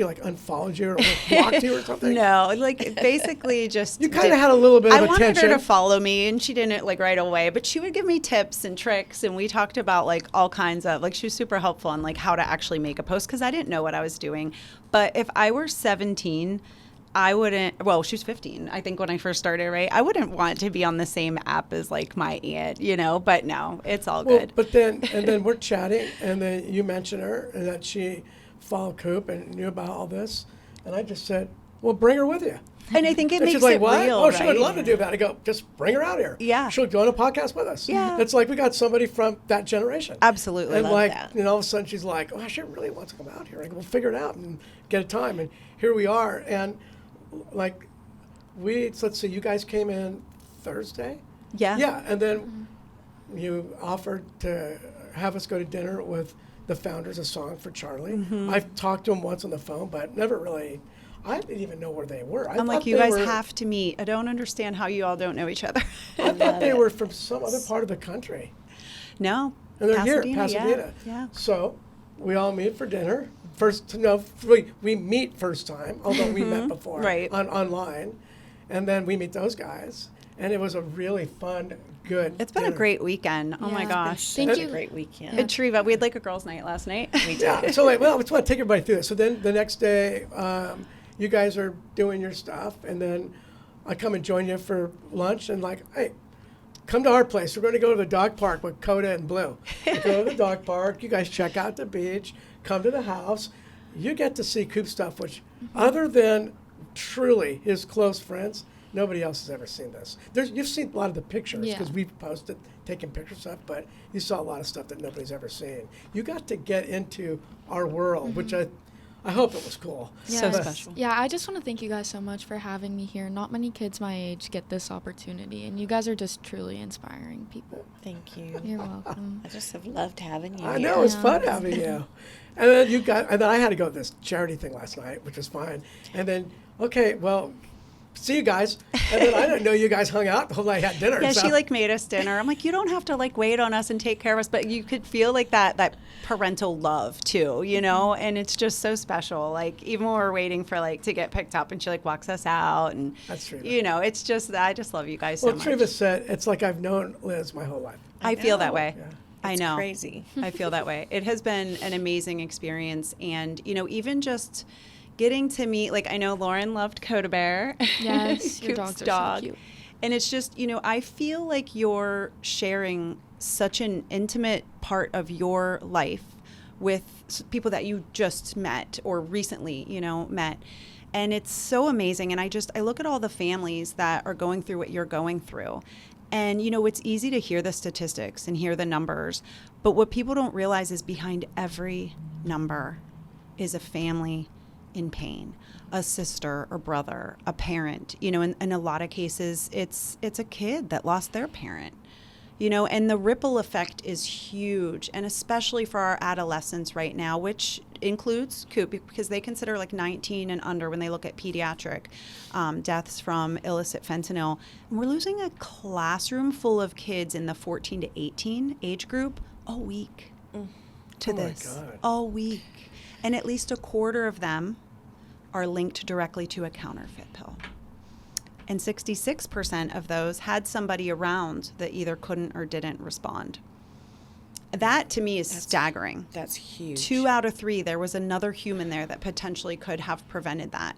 like unfollowed you or blocked you or something. No, like basically just. You kind of had a little bit of I attention. wanted her to follow me, and she didn't like right away, but she would give me tips and tricks, and we talked about like all kinds of like she was super helpful on like how to actually make a post because I didn't know what I was doing. But if I were 17, I wouldn't. Well, she was 15, I think, when I first started. Right, I wouldn't want to be on the same app as like my aunt, But no, it's all good. But then we're chatting, and then you mentioned her and that she followed Coop and knew about all this, and I just said, well, bring her with you. And I think it And makes she's like, it what? real. Oh, she would right? love to do that. I go, just bring her out here. Yeah. She'll go on a podcast with us. Yeah. It's like we got somebody from that generation. Absolutely, And love like, that. all of a sudden she's like, oh, she really wants to come out here. I go, we'll figure it out and get a time. And here we are. And like, let's see, you guys came in Thursday? Yeah. Yeah. And then you offered to have us go to dinner with the founders of Song for Charlie. Mm-hmm. I've talked to them once on the phone, but never really, I didn't even know where they were. I'm like, you guys have to meet. I don't understand how you all don't know each other. I thought they were from some other part of the country. No. And they're here, Pasadena, Pasadena. Yeah. So we all meet for dinner. We meet first time, although we met before Right. online. And then we meet those guys. And it was a really fun, good It's been a dinner. great weekend. Oh my Yeah. gosh. Thank Such you. a great weekend. At Treva, we had like a girls' night last night. We did. Yeah, so I just want to take everybody through this. So then the next day, you guys are doing your stuff, and then I come and join you for lunch, and like, hey, come to our place. We're going to go to the dog park with Coda and Blue. We go to the dog park. You guys check out the beach. Come to the house. You get to see Coop stuff, which other than truly his close friends, nobody else has ever seen this. You've seen a lot of the pictures because Yeah. we've posted, taken pictures of stuff, but you saw a lot of stuff that nobody's ever seen. You got to get into our world, which I hope it was cool. So Yes. special. Yeah, I just want to thank you guys so much for having me here. Not many kids my age get this opportunity, and you guys are just truly inspiring people. Thank you. You're welcome. I just have loved having you I here. know, it's Yeah. fun having you. And then I had to go to this charity thing last night, which was fine. And then, okay, well, see you guys. And then I didn't know you guys hung out the whole night, had dinner. Yeah, so. she like made us dinner. I'm like, you don't have to like wait on us and take care of us, but you could feel like that parental love too, you know? And it's just so special. Like even when we're waiting for like to get picked up and she like walks us out and That's true. you know, it's just I just love you guys so Well, much. Treva said, it's like I've known Liz my whole life. I feel that know. way. Yeah. I It's know. crazy. I feel that way. It has been an amazing experience. And, you know, even just getting to meet, like, I know Lauren loved Coda Bear. Yes, your Coop's dogs are dog. so cute. And it's just, you know, I feel like you're sharing such an intimate part of your life with people that you just met or recently, you know, met. And it's so amazing. And I look at all the families that are going through what you're going through. And, you know, it's easy to hear the statistics and hear the numbers. But what people don't realize is behind every number is a family in pain, a sister or brother, a parent. You know, in a lot of cases, it's a kid that lost their parent. You know, and the ripple effect is huge, and especially for our adolescents right now, which includes Coop, because they consider like 19 and under when they look at pediatric deaths from illicit fentanyl. And we're losing a classroom full of kids in the 14 to 18 age group a week to Oh my this. God. All week. And at least a quarter of them are linked directly to a counterfeit pill. And 66% of those had somebody around that either couldn't or didn't respond. That to me is staggering. That's huge. 2 out of 3, there was another human there that potentially could have prevented that.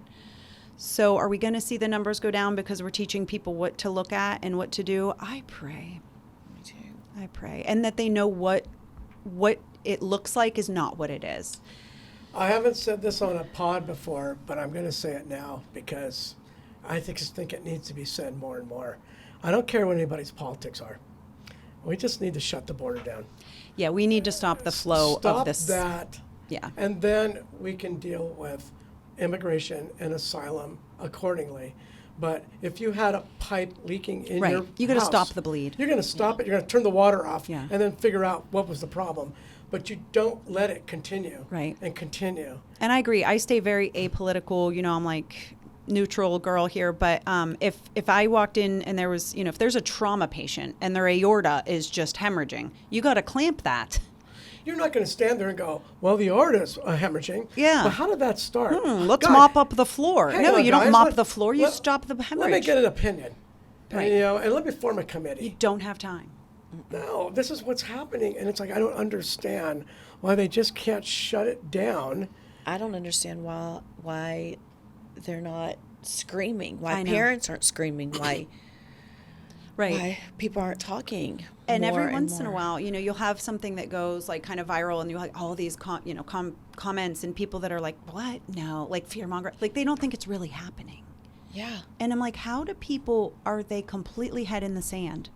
So are we going to see the numbers go down because we're teaching people what to look at and what to do? I pray. Me too. I pray. And that they know what it looks like is not what it is. I haven't said this on a pod before, but I'm going to say it now because I think it needs to be said more and more. I don't care what anybody's politics are. We just need to shut the border down. Yeah, we need to stop the flow Stop of this. that. Yeah. And then we can deal with immigration and asylum accordingly. But if you had a pipe leaking in Right. your You gotta house, stop the bleed. You're going to stop it. You're going to turn the water off Yeah. and then figure out what was the problem. But you don't let it continue. Right. And continue. And I agree. I stay very apolitical. You know, I'm like neutral girl here. But if I walked in and there was, you know, if there's a trauma patient and their aorta is just hemorrhaging, you got to clamp that. You're not going to stand there and go, well, the aorta's hemorrhaging. Yeah. But how did that start? Let's Guys, mop up the floor. hang No, on, you don't guys. mop the floor. You stop the Let me hemorrhage. get an opinion. Right. And let me form a committee. You don't have time. No, this is what's happening. And it's like, I don't understand why they just can't shut it down. I don't understand why they're not screaming. Why I know. parents aren't screaming. Why Right. why people aren't talking. And more every once in a more. while, you know, you'll have something that goes like kind of viral, and you'll like all these comments and people that are like, "What? No!" Like fearmonger, like they don't think it's really happening. Yeah. And I'm like, how do people, are they completely head in the sand?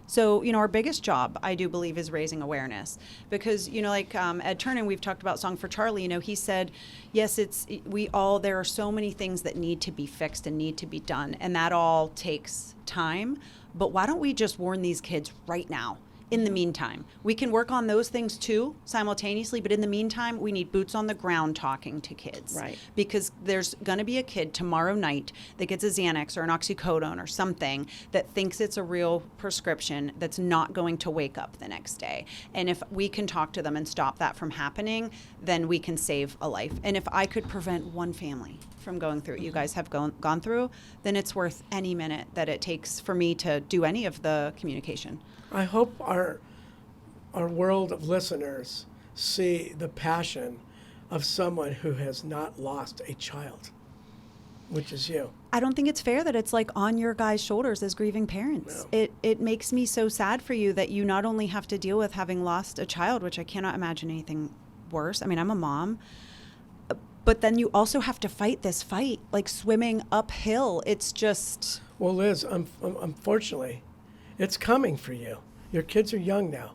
So, you know, our biggest job, I do believe, is raising awareness. Because, you know, like Ed Turner, we've talked about Song for Charlie, you know, he said, yes, there are so many things that need to be fixed and need to be done. And that all takes time. But why don't we just warn these kids right now? In the meantime, we can work on those things too simultaneously, but in the meantime, we need boots on the ground talking to kids. Right. Because there's going to be a kid tomorrow night that gets a Xanax or an oxycodone or something that thinks it's a real prescription that's not going to wake up the next day. And if we can talk to them and stop that from happening, then we can save a life. And if I could prevent one family from going through what you guys have gone through, then it's worth any minute that it takes for me to do any of the communication. I hope our world of listeners see the passion of someone who has not lost a child, which is you. I don't think it's fair that it's like on your guys' shoulders as grieving parents. No. It makes me so sad for you that you not only have to deal with having lost a child, which I cannot imagine anything worse. I mean, I'm a mom, But then you also have to fight this fight, like swimming uphill. It's just, Well, Liz, unfortunately, it's coming for you. Your kids are young now,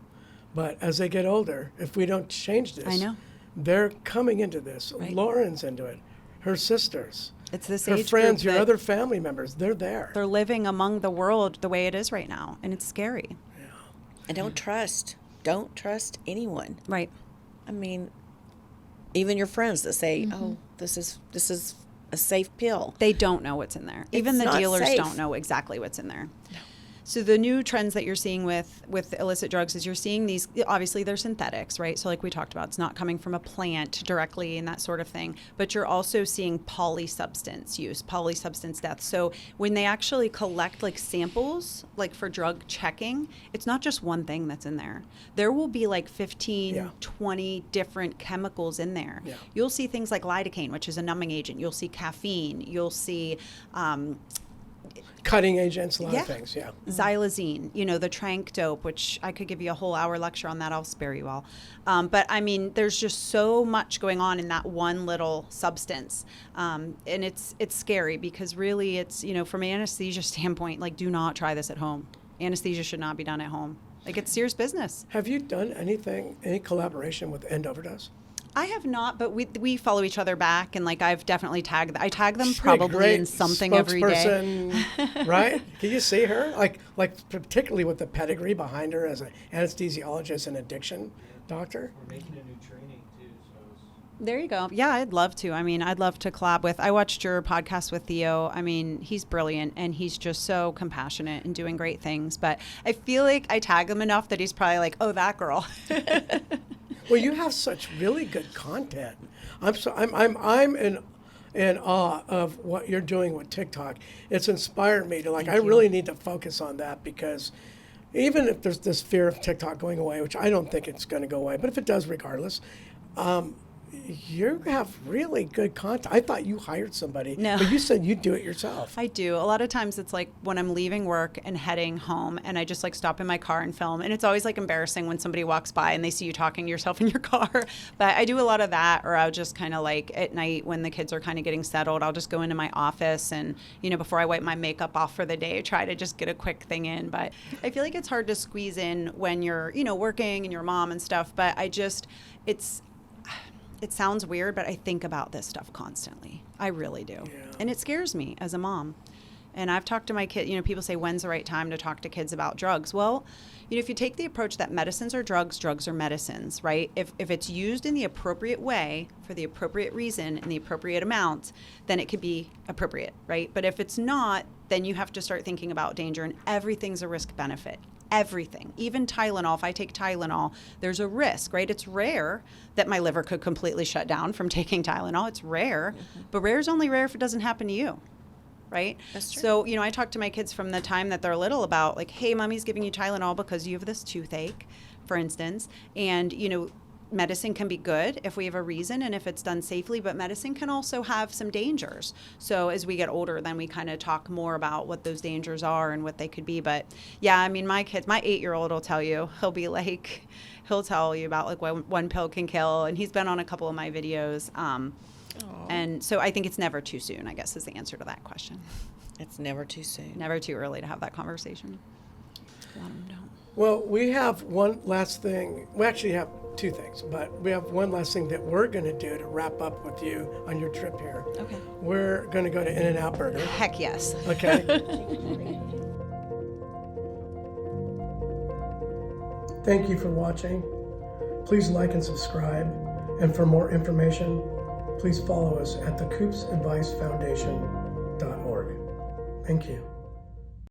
but as they get older, if we don't change this, I know. they're coming into this. Right. Lauren's into it. Her sisters, it's this her age friends, group your that other family members, they're there. they're living among the world the way it is right now, and it's scary. And don't trust anyone. Right. I mean, even your friends that say, "Oh, this is a safe pill." They don't know what's in there. Even It's the not dealers safe. don't know exactly what's in there. So the new trends that you're seeing with illicit drugs is you're seeing these, obviously they're synthetics, right? So like we talked about, it's not coming from a plant directly and that sort of thing, but you're also seeing polysubstance use, polysubstance death. So when they actually collect like samples, like for drug checking, it's not just one thing that's in there. There will be like 15, 20 different chemicals in there. Yeah. You'll see things like lidocaine, which is a numbing agent. You'll see caffeine. You'll see Cutting agents, a lot of things, xylazine, the trank dope, which I could give you a whole hour lecture on that. I'll spare you all. But I mean, there's just so much going on in that one little substance. And it's scary because really it's, from an anesthesia standpoint, like do not try this at home. Anesthesia should not be done at home. Like it's serious business. Have you done any collaboration with End Overdose? I have not, but we follow each other back, and like I've definitely I tag them She's a probably great in something every day. spokesperson, right? Can you see her? Like particularly with the pedigree behind her as an anesthesiologist and addiction doctor. We're making a new training too, so There you go. Yeah, I'd love to. I mean, I'd love to collab with. I watched your podcast with Theo. I mean, he's brilliant and he's just so compassionate and doing great things. But I feel like I tag him enough that he's probably like, "Oh, that girl." Well, you have such really good content. I'm in awe of what you're doing with TikTok. It's inspired me to I really need to focus on that because even if there's this fear of TikTok going away, which I don't think it's going to go away, but if it does, regardless, you have really good content. I thought you hired somebody, but you said you do it yourself. I do. A lot of times it's like when I'm leaving work and heading home and I just like stop in my car and film. And it's always like embarrassing when somebody walks by and they see you talking to yourself in your car. But I do a lot of that, or I'll just kind of like at night when the kids are kind of getting settled, I'll just go into my office and, before I wipe my makeup off for the day, try to just get a quick thing in. But I feel like it's hard to squeeze in when you're, working and your mom and stuff. But it sounds weird, but I think about this stuff constantly. I really do. Yeah. And it scares me as a mom. And I've talked to my kid, people say, when's the right time to talk to kids about drugs? Well, if you take the approach that medicines are drugs, drugs are medicines, right? If it's used in the appropriate way, for the appropriate reason, and the appropriate amount, then it could be appropriate, right? But if it's not, then you have to start thinking about danger, and everything's a risk benefit. Everything, even Tylenol. If I take Tylenol, there's a risk, right? It's rare that my liver could completely shut down from taking Tylenol. It's rare, but rare is only rare if it doesn't happen to you, right? That's true. So, I talk to my kids from the time that they're little about like, hey, mommy's giving you Tylenol because you have this toothache, for instance, and, medicine can be good if we have a reason and if it's done safely, but medicine can also have some dangers. So as we get older, then we kind of talk more about what those dangers are and what they could be. But yeah, I mean, my 8-year-old will tell you, he'll tell you about like one pill can kill. And he's been on a couple of my videos. And so I think it's never too soon, I guess, is the answer to that question. It's never too soon. Never too early to have that conversation. A lot of them don't. Well, we have one last thing. We actually have two things, but we have one last thing that we're going to do to wrap up with you on your trip here. Okay. We're going to go to In-N-Out Burger. Heck yes. Okay. Thank you for watching. Please like and subscribe. And for more information, please follow us at the coopsadvicefoundation.org. Thank you.